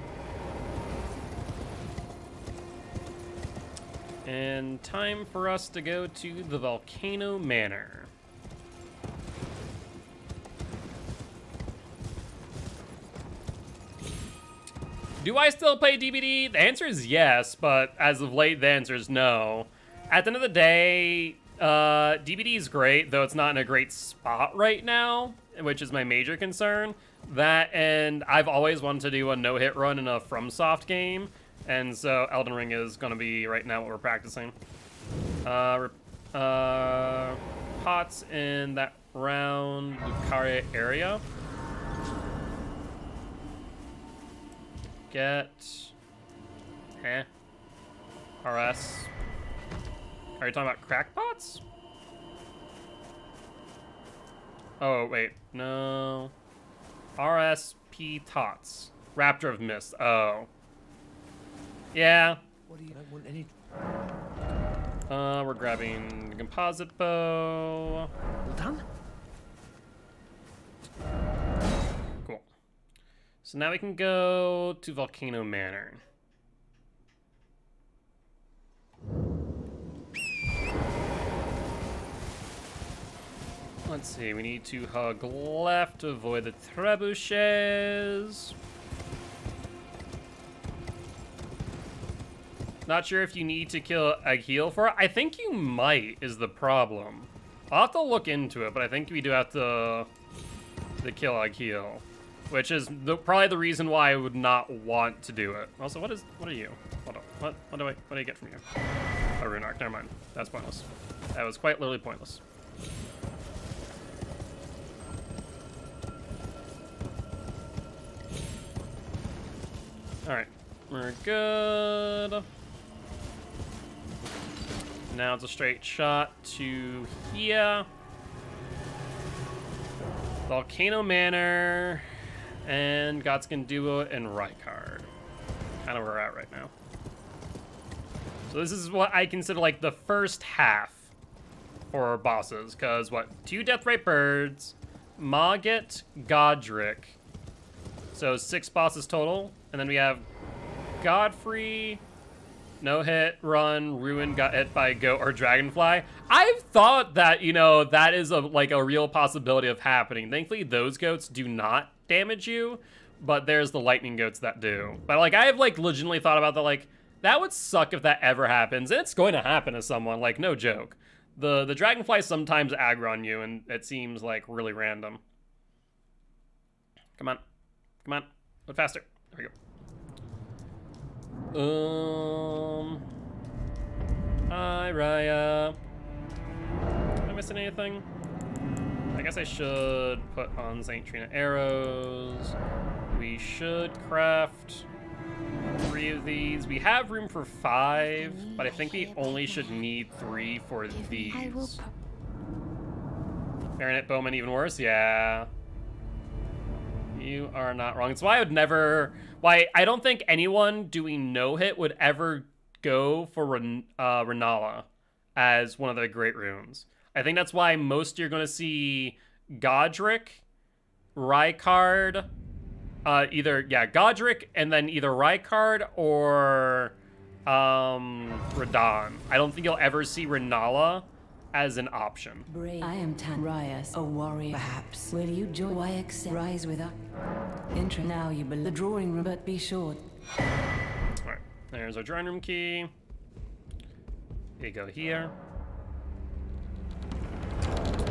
And time for us to go to the Volcano Manor. Do I still play DBD? The answer is yes, but as of late, the answer is no. At the end of the day, DBD is great, though it's not in a great spot right now, which is my major concern. That, and I've always wanted to do a no-hit run in a FromSoft game, and so Elden Ring is going to be right now what we're practicing. Pots in that round Lucaria area. Get... RS. Are you talking about crackpots? Oh, wait. No. RSP Tots. Raptor of Mist. Oh. Yeah. What do you want any? We're grabbing the composite bow. Well done. Cool. So now we can go to Volcano Manor. Let's see, we need to hug left to avoid the trebuchets. Not sure if you need to kill a heal for it. I think you might, is the problem. I'll have to look into it, but I think we do have to kill a heal. Which is probably the reason why I would not want to do it. Also, what are you? Hold on. What do I get from you? A rune arc. Never mind. That's pointless. That was quite literally pointless. Alright. We're good. Now it's a straight shot to here. Volcano Manor. And Godskin Duo and Rykard. Kind of where we're at right now. So this is what I consider like the first half for bosses. Because what? 2 Deathbird birds, Mogget, Godric. So 6 bosses total. And then we have Godfrey, no hit, run, ruin, got hit by goat or dragonfly. I've thought that, you know, that is a real possibility of happening. Thankfully, those goats do not damage you, but there's the lightning goats that do. But like, I have like legitimately thought about that, like, that would suck if that ever happens. And it's going to happen to someone, like, no joke. The dragonfly sometimes aggro on you, and it seems like really random. Come on. Come on. A bit faster. There we go. Hi, Raya. Am I missing anything? I guess I should put on St. Trina arrows. We should craft 3 of these. We have room for 5, but I think we only should need 3 for these. Baronet Bowman even worse? Yeah. You are not wrong. It's why I would never... Why I don't think anyone doing no-hit would ever go for Renala as one of the great runes. I think that's why most you're going to see Godric, Rykard, Godric, and then either Rykard or Radon. I don't think you'll ever see Renala as an option. Brave. I am Tanrias, a warrior. Perhaps. Will you join? Why accept? Rise with us. Enter now, you believe the drawing room, but be sure. Alright, there's our drawing room key. You go here.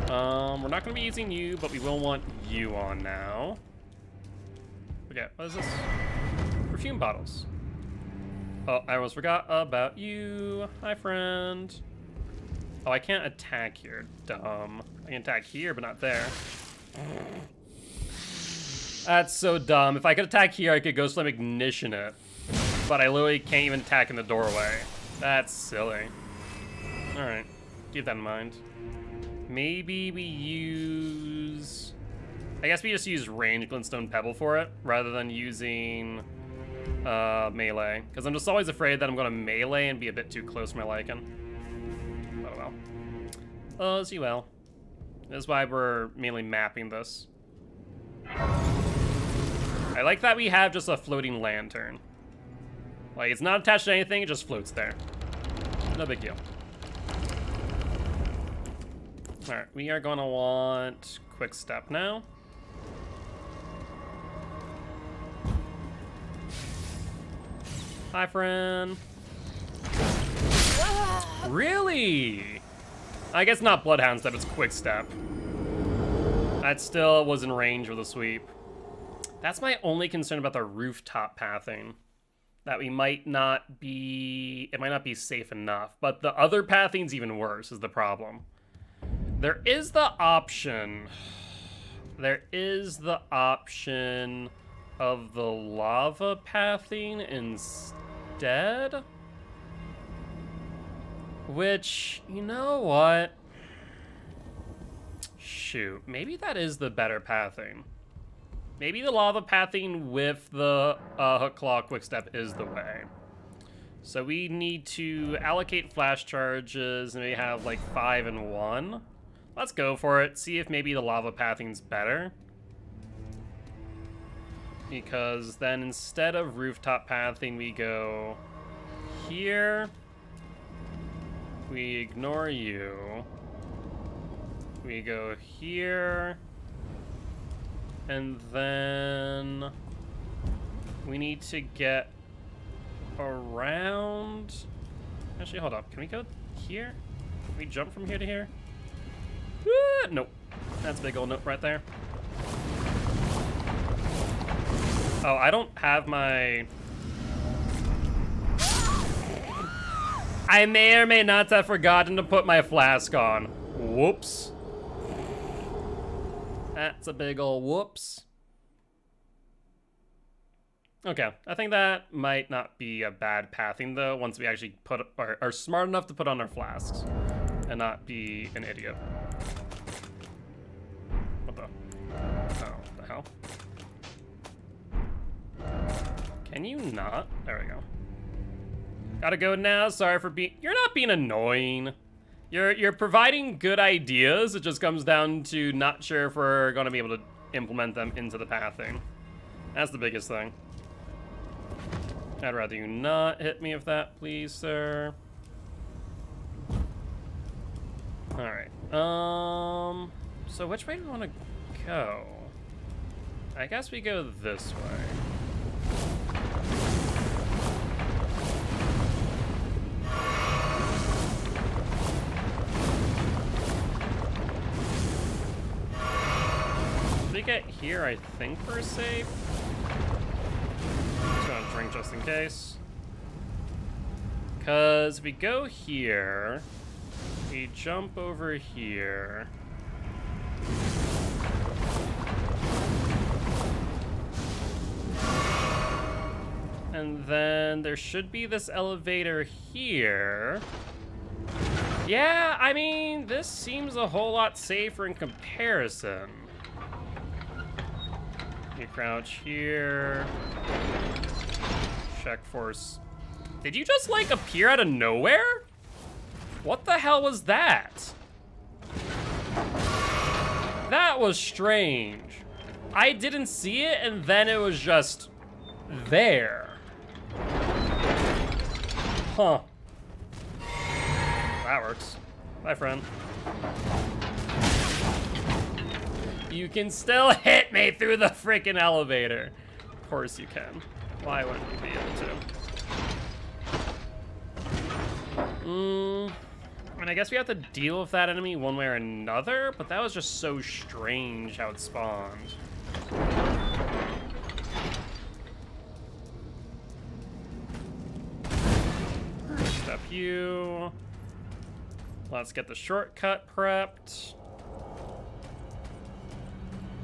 We're not going to be using you, but we will want you on now. Okay, what is this? Perfume bottles. Oh, I almost forgot about you. Hi, friend. Oh, I can't attack here. Dumb. I can attack here, but not there. That's so dumb. If I could attack here, I could Ghost Flame Ignition it. But I literally can't even attack in the doorway. That's silly. Alright. Keep that in mind. Maybe we use... I guess we just use range Glintstone Pebble for it, rather than using melee. Because I'm just always afraid that I'm going to melee and be a bit too close for my liking. Oh well. Oh, as you will. That's why we're mainly mapping this. I like that we have just a floating lantern. Like, it's not attached to anything, it just floats there. No big deal. Alright, we are going to want quick step now. Hi, friend. Really? I guess not Bloodhound step, it's quick step. That still was in range with a sweep. That's my only concern about the rooftop pathing. That we might not be... It might not be safe enough. But the other pathing's even worse is the problem. There is the option... There is the option of the lava pathing instead. Which, you know what? Shoot, maybe that is the better pathing. Maybe the lava pathing with the hook claw quick step is the way. So we need to allocate flash charges and maybe have like 5 and 1. Let's go for it. See if maybe the lava pathing's better. Because then instead of rooftop pathing, we go here. We ignore you. We go here. And then we need to get around. Actually, hold up. Can we go here? Can we jump from here to here? Nope. That's a big old nope right there. Oh, I don't have my... I may or may not have forgotten to put my flask on. Whoops. That's a big ol' whoops. Okay, I think that might not be a bad pathing though, once we actually are smart enough to put on our flasks and not be an idiot. What the? Oh, the hell? Can you not? There we go. Gotta go now. Sorry for being. You're not being annoying. You're providing good ideas. It just comes down to not sure if we're gonna be able to implement them into the pathing. That's the biggest thing. I'd rather you not hit me with that, please, sir. All right. So which way do we want to go? I guess we go this way. If we get here, I think we're safe. Just gonna drink just in case. Cause we go here, we jump over here. And then there should be this elevator here. Yeah, I mean, this seems a whole lot safer in comparison. You crouch here. Check force. Did you just like appear out of nowhere? What the hell was that? That was strange. I didn't see it and then it was just there. Huh. That works. Bye, friend. You can still hit me through the freaking elevator. Of course you can. Why wouldn't you be able to? I mean, I guess we have to deal with that enemy one way or another, but that was just so strange how it spawned. Step you. Let's get the shortcut prepped.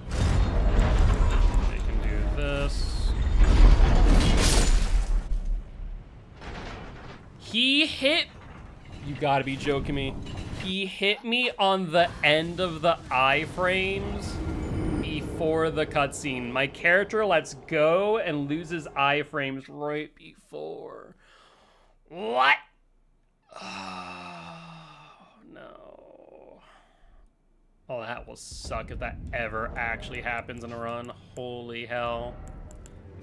We can do this. He hit... You gotta be joking me. He hit me on the end of the iframes before the cutscene. My character lets go and loses iframes right before. What? Oh, no. Oh, that will suck if that ever actually happens in a run. Holy hell.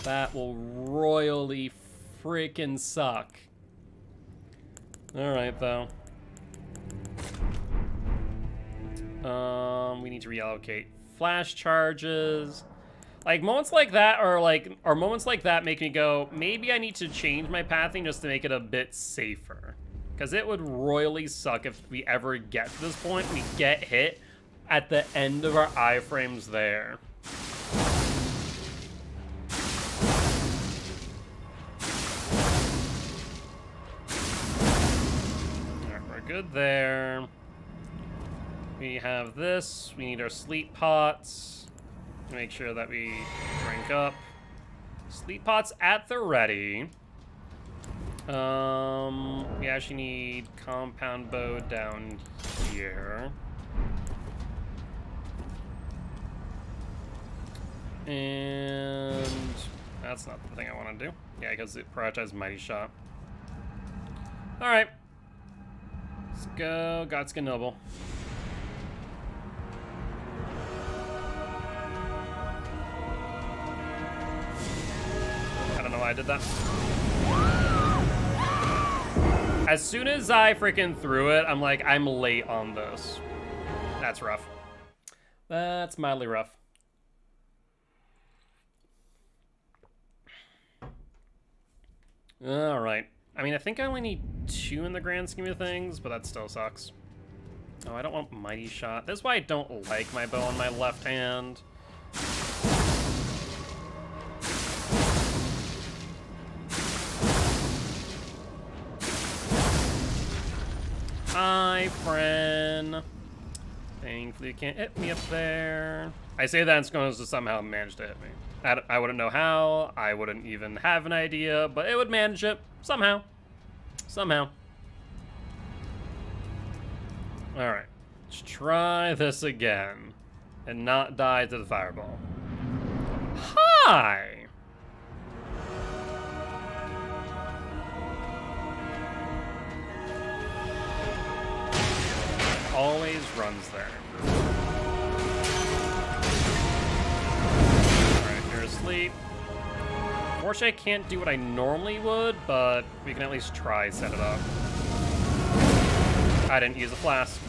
That will royally freaking suck. Alright, though. We need to reallocate flash charges. Like, moments like that or moments like that make me go, maybe I need to change my pathing just to make it a bit safer. Because it would royally suck if we ever get to this point, we get hit at the end of our iframes there. Alright, we're good there. We have this. We need our sleep pots. Make sure that we drink up. Sleep pots at the ready. We actually need compound bow down here. And that's not the thing I want to do. Yeah, because it prioritizes Mighty Shot. Alright. Let's go. Gotska Noble. I don't know why I did that. As soon as I freaking threw it, I'm like, I'm late on this. That's rough. That's mildly rough. All right. I mean, I think I only need 2 in the grand scheme of things, but that still sucks. Oh, I don't want Mighty Shot. That's why I don't like my bow on my left hand. Hi, friend. Thankfully, you can't hit me up there. I say that it's going to somehow manage to hit me. I wouldn't know how. I wouldn't even have an idea, but it would manage it somehow. Somehow. All right. Let's try this again and not die to the fireball. Hi! Always runs there. Alright, you're asleep. Unfortunately, I can't do what I normally would, but we can at least try set it up. I didn't use a flask.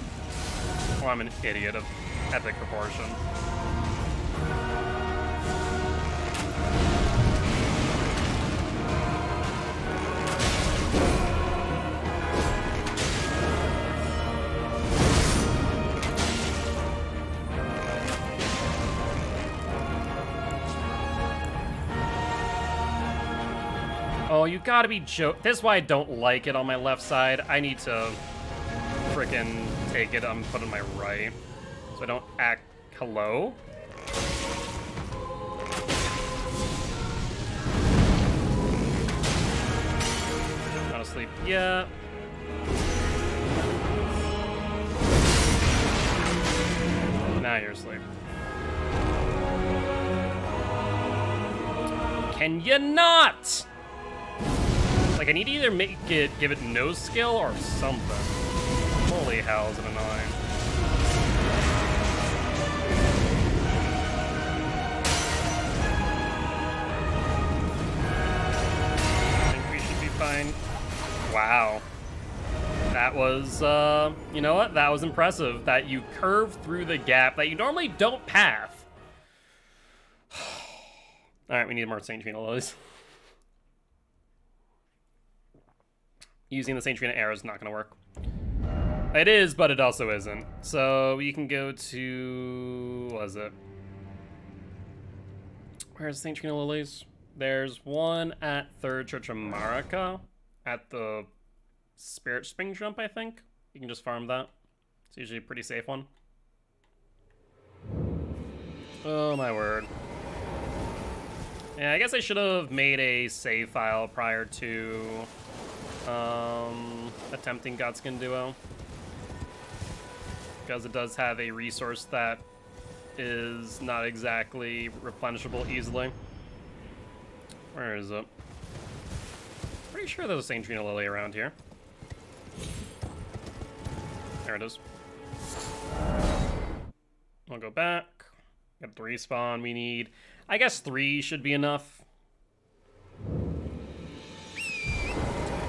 Well, I'm an idiot of epic proportion. Oh, you gotta be joking. This is why I don't like it on my left side. I need to frickin' take it and put it on my right. So I don't act... Hello? Not asleep yet. Now you're asleep. Can you not? Like, I need to either give it no skill or something. Holy hell, is it annoying. I think we should be fine. Wow. That was, you know what? That was impressive. That you curved through the gap that you normally don't path. Alright, we need more St. Trina lilies. Using the St. Trina arrow is not going to work. It is, but it also isn't. So we can go to... What is it? Where's St. Trina lilies? There's one at Third Church of Marika at the Spirit Spring Jump, I think. You can just farm that. It's usually a pretty safe one. Oh my word. Yeah, I guess I should have made a save file prior to attempting Godskin Duo, because it does have a resource that is not exactly replenishable easily. Where is it? Pretty sure there's a St. Trina lily around here. There it is. I'll go back. Got the respawn we need. I guess 3 should be enough.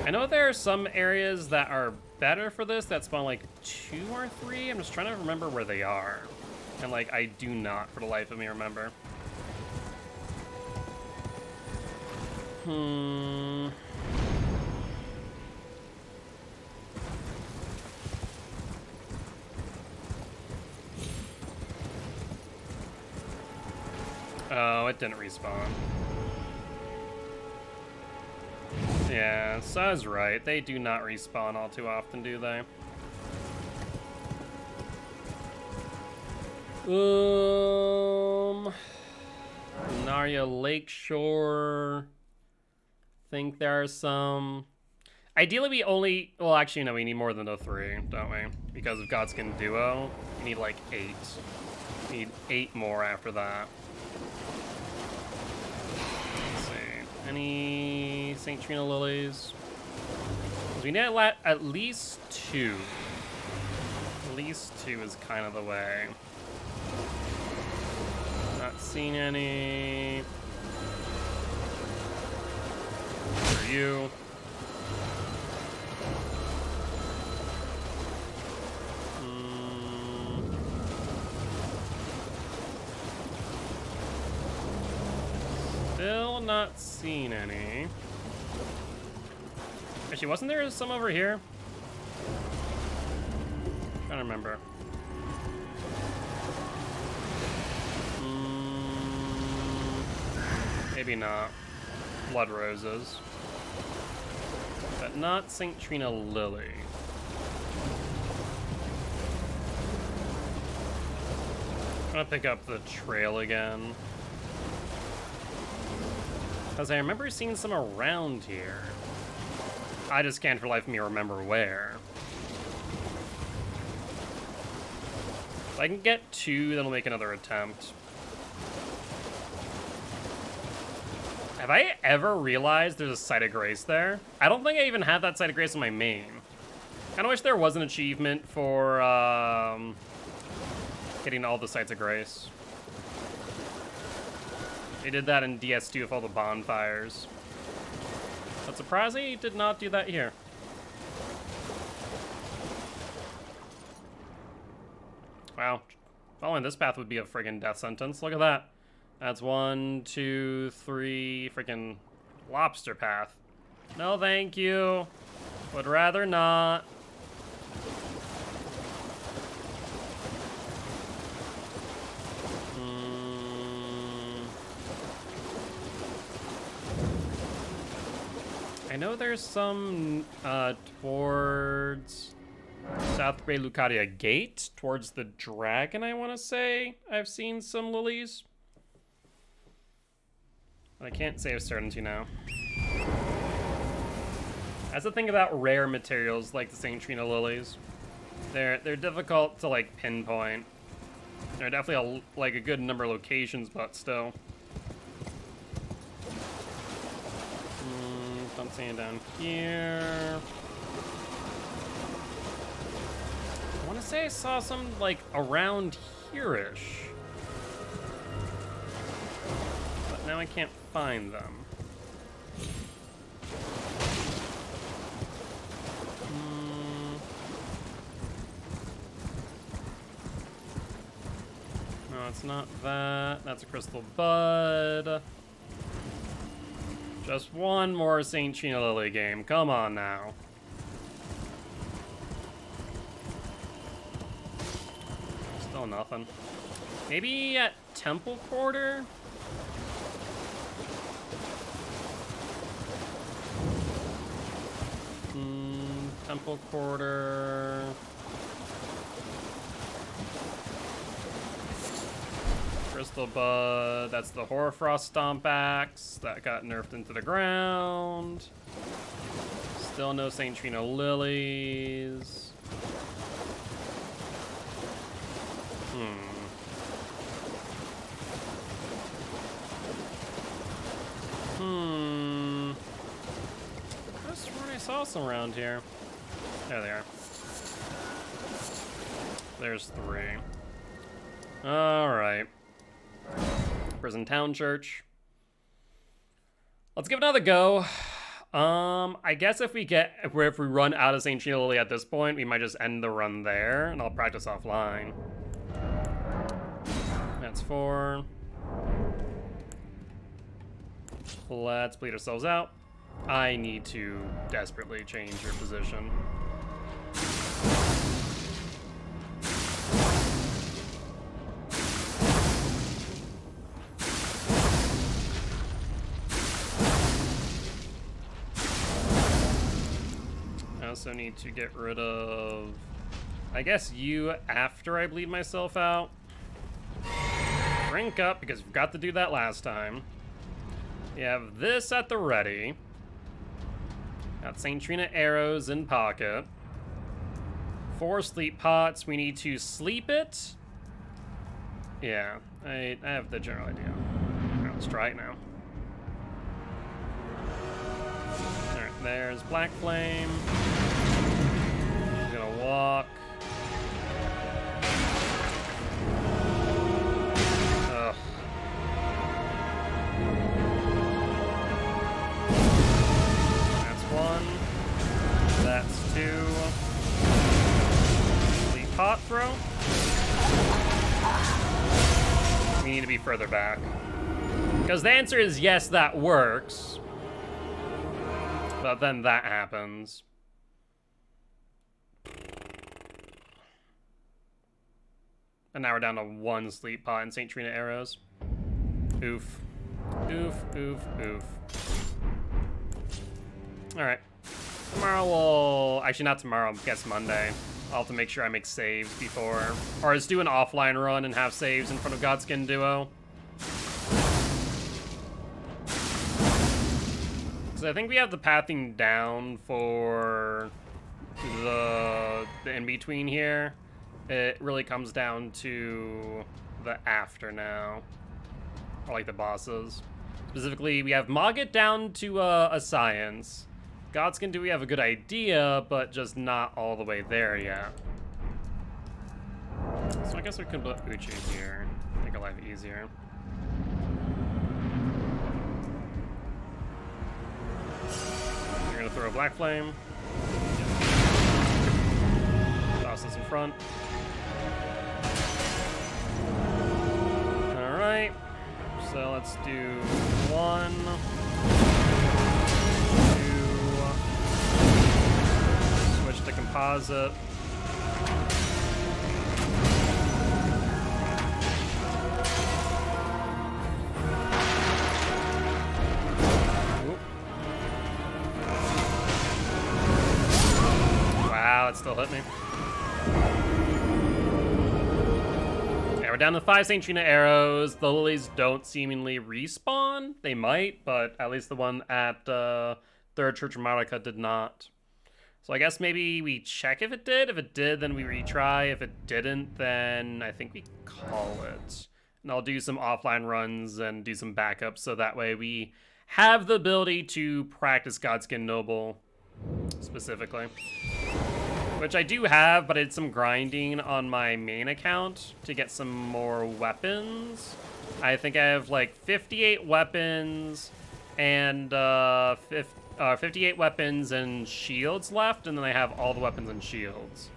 I know there are some areas that are better for this that spawn like 2 or 3. I'm just trying to remember where they are. And like, I do not for the life of me remember. Oh, it didn't respawn. Yeah, so I was right. They do not respawn all too often, do they? Narya Lakeshore. Think there are some. Ideally, we only... Well, actually, no, we need more than the 3, don't we? Because of Godskin Duo, we need like 8. We need 8 more after that. Any St. Trina lilies? We need at least 2. At least 2 is kind of the way. Not seeing any. For you. Still not seen any. Actually, wasn't there some over here? I'm trying to remember. Maybe not. Blood roses. But not St. Trina Lily. I'm gonna pick up the trail again. Because I remember seeing some around here. I just can't for the life of me remember where. If I can get 2, then I'll make another attempt. Have I ever realized there's a Site of Grace there? I don't think I even have that Site of Grace in my main. Kinda wish there was an achievement for getting all the Sites of Grace. They did that in DS2 with all the bonfires. But surprisingly, did not do that here. Wow. Following this path would be a friggin' death sentence. Look at that. That's 1, 2, 3, freaking lobster path. No, thank you. Would rather not. I know there's some towards South Bay Lucadia Gate, towards the dragon, I want to say. I've seen some lilies. I can't say with certainty now. That's the thing about rare materials like the St. Trina lilies. They're difficult to like pinpoint. There are definitely a good number of locations, but still. Don't see it down here. I want to say I saw some like around here-ish. But now I can't find them. No, it's not that. That's a crystal bud. Just one more St. Trina Lily game. Come on now. Still nothing. Maybe at Temple Quarter? Temple Quarter. Crystal Bud. That's the Hoarfrost Stomp Axe that got nerfed into the ground. Still no St. Trina Lilies. I swear I saw some around here. There they are. There's 3. Alright. Prison Town Church. Let's give it another go. I guess if we run out of St. Trina Lily at this point, we might just end the run there, and I'll practice offline. That's 4. Let's bleed ourselves out. I need to desperately change your position. I also need to get rid of, I guess, you after I bleed myself out. Drink up, because we forgot to do that last time. We have this at the ready. Got St. Trina arrows in pocket. 4 sleep pots. We need to sleep it. Yeah, I have the general idea. Alright, let's try it now. Alright, there's Black Flame. She's gonna walk. Ugh. That's 1. That's 2. Sleep pot throw. We need to be further back. Because the answer is yes, that works. But then that happens. And now we're down to 1 sleep pot and St. Trina arrows. Oof. Oof, oof, oof. Alright. Tomorrow we'll... Actually, not tomorrow. I guess Monday. I'll have to make sure I make saves before. Or just do an offline run and have saves in front of Godskin Duo. So I think we have the pathing down for the in-between here. It really comes down to the after now. Or like the bosses. Specifically, we have Mogget down to a science. Godskin do we have a good idea, but just not all the way there yet. So I guess we could put Uchi here. Make our life easier. You're gonna throw a Black Flame. Toss this in front. Alright. So let's do 1, 2, switch to composite. Wow, it still hit me. We're down to 5 St. Trina arrows. The lilies don't seemingly respawn. They might, but at least the one at Third Church of Marika did not. So I guess maybe we check if it did. If it did, then we retry. If it didn't, then I think we call it. And I'll do some offline runs and do some backups so that way we have the ability to practice Godskin Noble specifically. Which I do have, but I did some grinding on my main account to get some more weapons. I think I have like 58 weapons and 58 weapons and shields left, and then I have all the weapons and shields.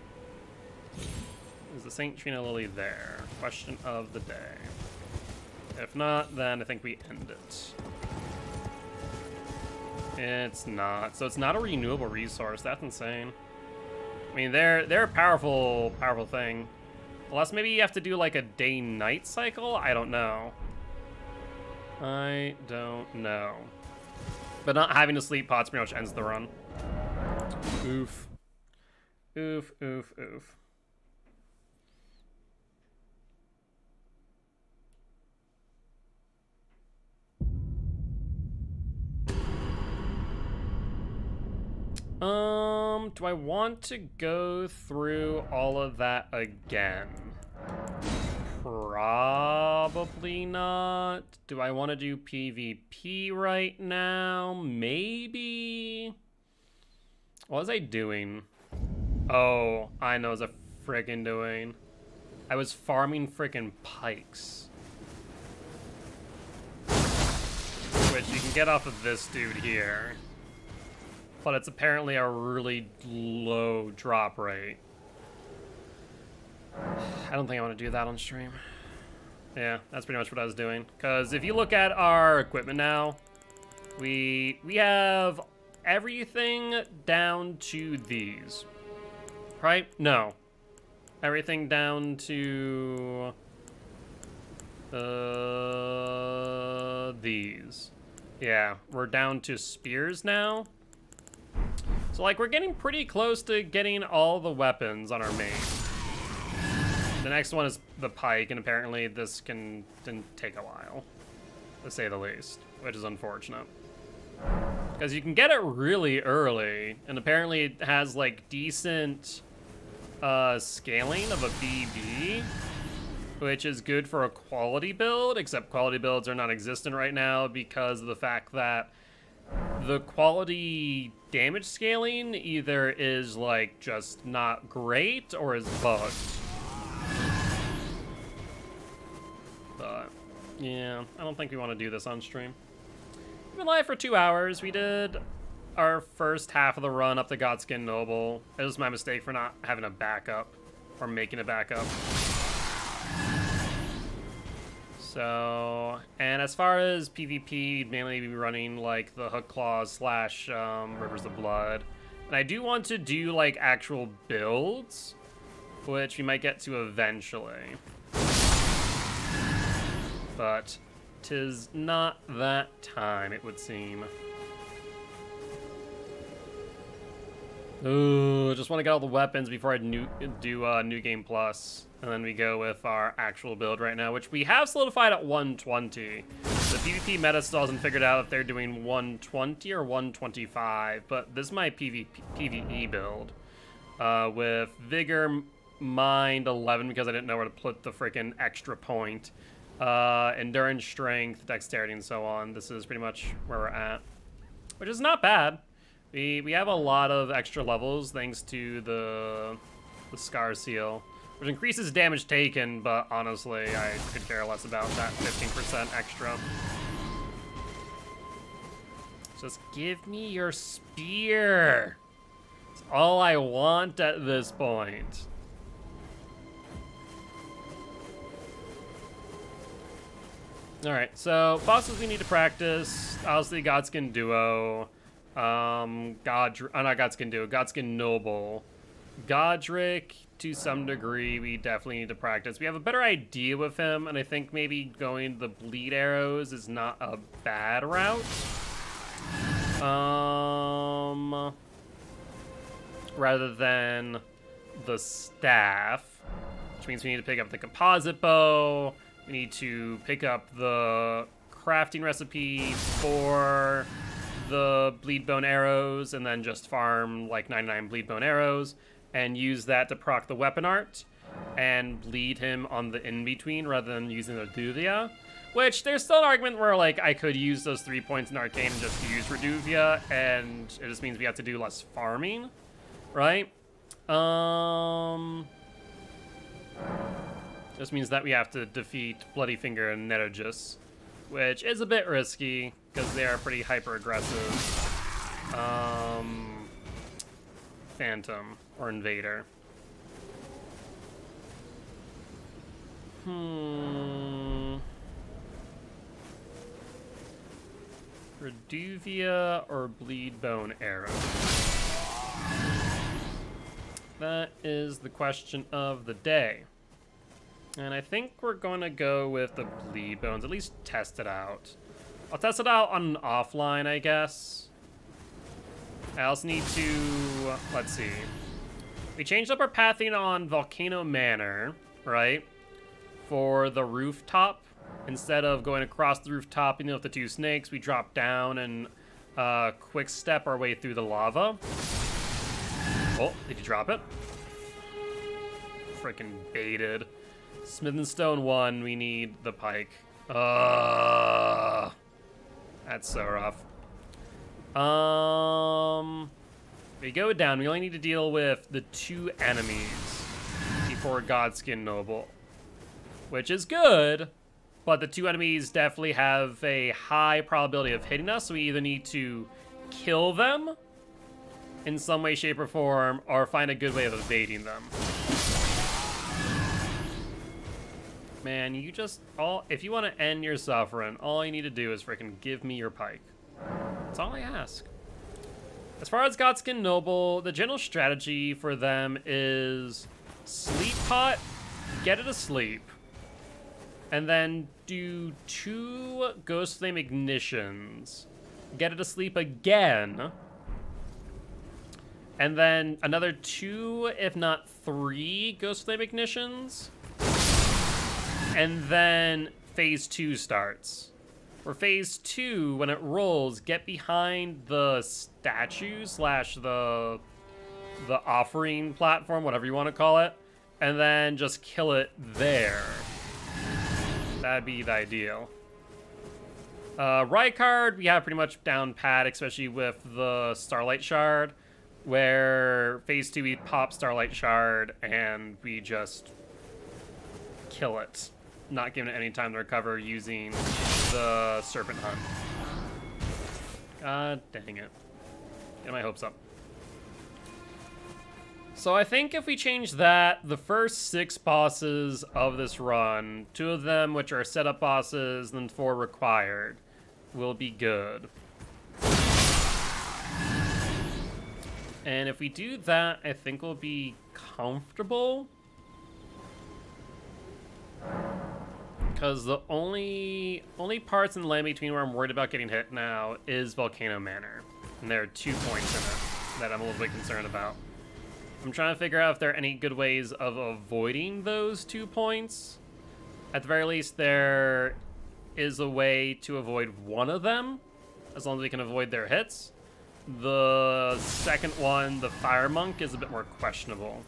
Is the St. Trina Lily there? Question of the day. If not, then I think we end it. It's not. So it's not a renewable resource. That's insane. I mean, they're a powerful thing. Unless maybe you have to do like a day-night cycle? I don't know. I don't know. But not having to sleep pots pretty much ends the run. Oof. Oof, oof, oof. Do I want to go through all of that again? Probably not. Do I want to do PvP right now? Maybe. What was I doing? Oh, I know what I was friggin' doing. I was farming friggin' pikes. Which you can get off of this dude here. But it's apparently a really low drop rate. I don't think I want to do that on stream. Yeah, that's pretty much what I was doing. Because if you look at our equipment now, we have everything down to these. Right? No. Everything down to these. Yeah, we're down to spears now. So, like, we're getting pretty close to getting all the weapons on our main. The next one is the pike, and apparently this can take a while, to say the least, which is unfortunate. Because you can get it really early, and apparently it has, like, decent scaling of a BB, which is good for a quality build, except quality builds are non-existent right now because of the fact that the quality damage scaling either is like just not great or is bugged. But yeah, I don't think we want to do this on stream. We've been live for 2 hours. We did our first half of the run up to Godskin Noble. It was my mistake for not having a backup or making a backup. So, and as far as PvP, we'd mainly be running like the Hook Claws slash Rivers of Blood. And I do want to do like actual builds, which we might get to eventually. But 'tis not that time, it would seem. Ooh, just want to get all the weapons before I do New Game Plus. And then we go with our actual build right now, which we have solidified at 120. The PvP meta still hasn't figured out if they're doing 120 or 125, but this is my PvE build. With Vigor, Mind, 11, because I didn't know where to put the freaking extra point. Endurance, Strength, Dexterity, and so on. This is pretty much where we're at, which is not bad. We have a lot of extra levels thanks to the Scar Seal, which increases damage taken, but honestly, I could care less about that 15% extra. Just give me your spear. It's all I want at this point. Alright, so bosses we need to practice. Obviously, Godskin Duo. Not Godskin Duo, Godskin Noble. Godric, to some degree, we definitely need to practice. We have a better idea with him, and I think maybe going the bleed arrows is not a bad route. Rather than the staff, which means we need to pick up the composite bow. We need to pick up the crafting recipe for the bleed bone arrows, and then just farm like 99 bleed bone arrows and use that to proc the weapon art and bleed him on the in-between rather than using the Reduvia, which there's still an argument where like I could use those 3 points in Arcane and just use Reduvia, and it just means we have to do less farming, right? This means that we have to defeat Bloody Finger and Nettergis, which is a bit risky because they are pretty hyper-aggressive. Phantom or Invader. Reduvia or Bleed Bone Arrow? That is the question of the day. And I think we're gonna go with the Bleed Bones, at least test it out. I'll test it out on offline, I guess. I also need to, let's see. We changed up our pathing on Volcano Manor, right? For the rooftop. Instead of going across the rooftop, with the two snakes, we drop down and quick step our way through the lava. Oh, did you drop it? Freaking baited. Smith and Stone 1, we need the pike. That's so rough. We go down. We only need to deal with the 2 enemies before Godskin Noble, which is good, but the 2 enemies definitely have a high probability of hitting us, so we either need to kill them in some way, shape, or form, or find a good way of evading them. Man, you just, if you want to end your suffering, all you need to do is freaking give me your pike. That's all I ask. As far as Godskin Noble, the general strategy for them is sleep pot, get it asleep, and then do 2 Ghost Flame Ignitions, get it asleep again, and then another 2, if not 3 Ghost Flame Ignitions, and then phase 2 starts. For phase 2, when it rolls, get behind the statue slash the offering platform, whatever you want to call it, and then just kill it there. That'd be the ideal. Rykard, we have pretty much down pat, especially with the Starlight Shard, where phase 2 we pop Starlight Shard and we just kill it, not giving it any time to recover using the Serpent Hunt. God dang it. Get my hopes up. So I think if we change that, the first 6 bosses of this run, 2 of them which are setup bosses, and then 4 required, will be good. And if we do that, I think we'll be comfortable. Because the only parts in the land between where I'm worried about getting hit now is Volcano Manor. And there are 2 points in it that I'm a little bit concerned about. I'm trying to figure out if there are any good ways of avoiding those 2 points. At the very least, there is a way to avoid one of them, as long as we can avoid their hits. The second one, the Fire Monk, is a bit more questionable.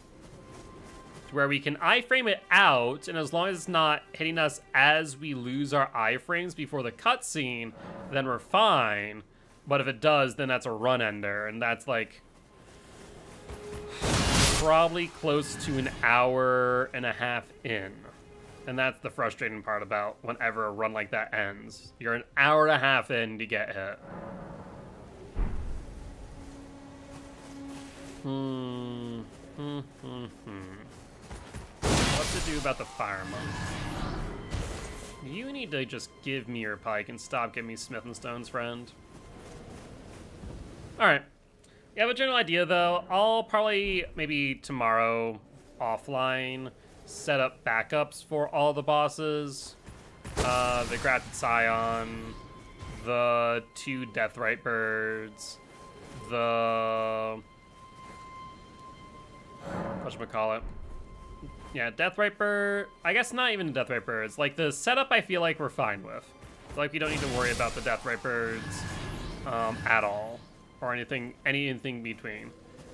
Where we can iframe it out, and as long as it's not hitting us as we lose our iframes before the cutscene, then we're fine. But if it does, then that's a run ender, and that's like probably close to an hour and a half in. And that's the frustrating part about whenever a run like that ends. You're an hour and a half in to get hit. What to do about the Fire Monk? You need to just give me your pike and stop giving me Smith and Stone's friend. Alright. You have a general idea, though. I'll probably, maybe tomorrow, offline, set up backups for all the bosses. The grafted cyan, the 2 deathbirds, the... whatchamacallit? Yeah, deathbird. I guess not even deathbirds. Like, the setup I feel like we're fine with. Like, we don't need to worry about the deathbirds at all. Or anything between.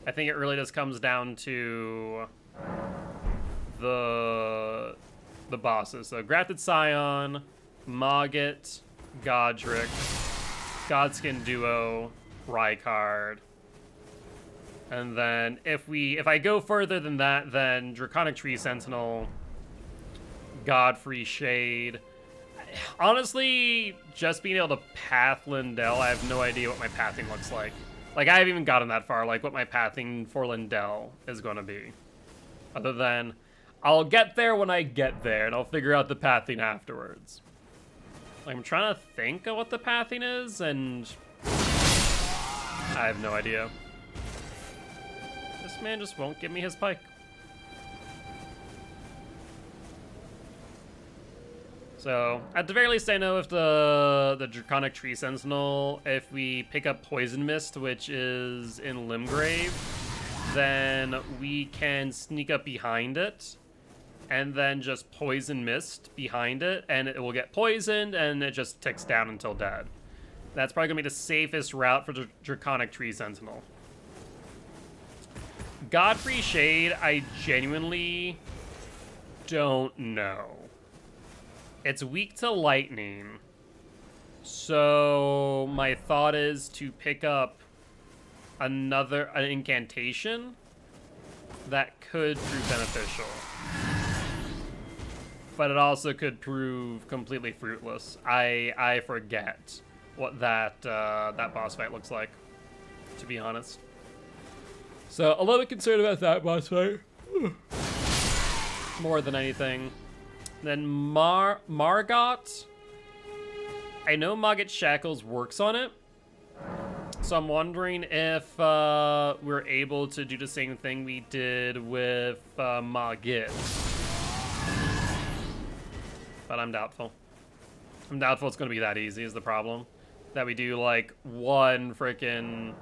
I think it really just comes down to the bosses. So grafted cyan, Mogget, Godric, Godskin Duo, Rykard. And then if I go further than that, then Draconic Tree Sentinel, Godfrey Shade. Honestly, just being able to path Lindell, I have no idea what my pathing looks like. Like, I haven't even gotten that far, like what my pathing for Lindell is going to be. Other than, I'll get there when I get there, and I'll figure out the pathing afterwards. Like, I'm trying to think of what the pathing is, and I have no idea. This man just won't give me his pike. So, at the very least, I know if the Draconic Tree Sentinel, if we pick up Poison Mist, which is in Limgrave, then we can sneak up behind it, and then just Poison Mist behind it, and it will get poisoned, and it just ticks down until dead. That's probably going to be the safest route for the Draconic Tree Sentinel. Godfrey Shade, I genuinely don't know. It's weak to lightning, so my thought is to pick up an incantation that could prove beneficial, but it also could prove completely fruitless. I forget what that boss fight looks like, to be honest. So a little bit concerned about that boss fight, more than anything. Then Margot. I know Mogget Shackles works on it. So I'm wondering if we're able to do the same thing we did with Mogget. But I'm doubtful. I'm doubtful it's going to be that easy is the problem. That we do like one freaking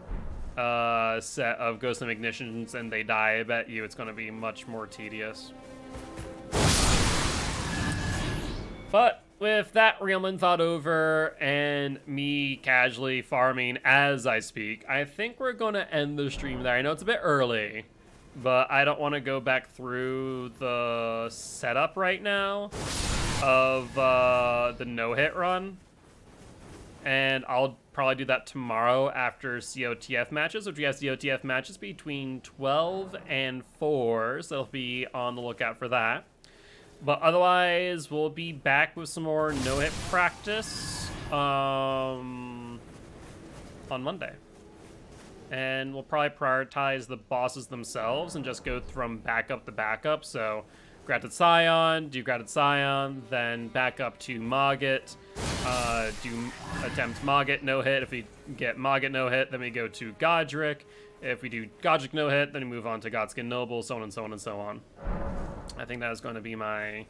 set of Ghost of Ignitions and they die. I bet you it's going to be much more tedious. But with that Realman thought over and me casually farming as I speak, I think we're going to end the stream there. I know it's a bit early, but I don't want to go back through the setup right now of the no-hit run. And I'll probably do that tomorrow after COTF matches, which we have COTF matches between 12 and 4, so I'll be on the lookout for that. But otherwise, we'll be back with some more no-hit practice on Monday. And we'll probably prioritize the bosses themselves and just go from backup to backup. So grafted cyan, do grafted cyan, then back up to Mogget, do attempt Mogget, no hit. If we get Mogget no hit, then we go to Godric. If we do Godric no hit, then we move on to Godskin Noble, so on and so on and so on. I think that is going to be my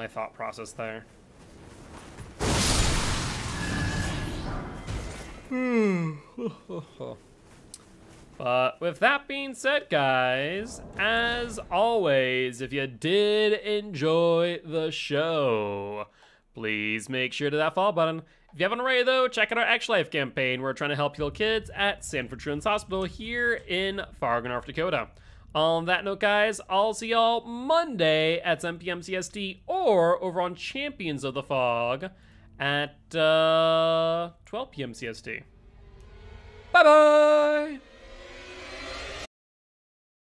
thought process there. But with that being said, guys, as always, if you did enjoy the show, please make sure to that follow button. If you haven't already, though, check out our Extra Life campaign. We're trying to help heal kids at Sanford Children's Hospital here in Fargo, North Dakota. On that note, guys, I'll see y'all Monday at 7 p.m. CST or over on Champions of the Fog at 12 p.m. CST. Bye-bye!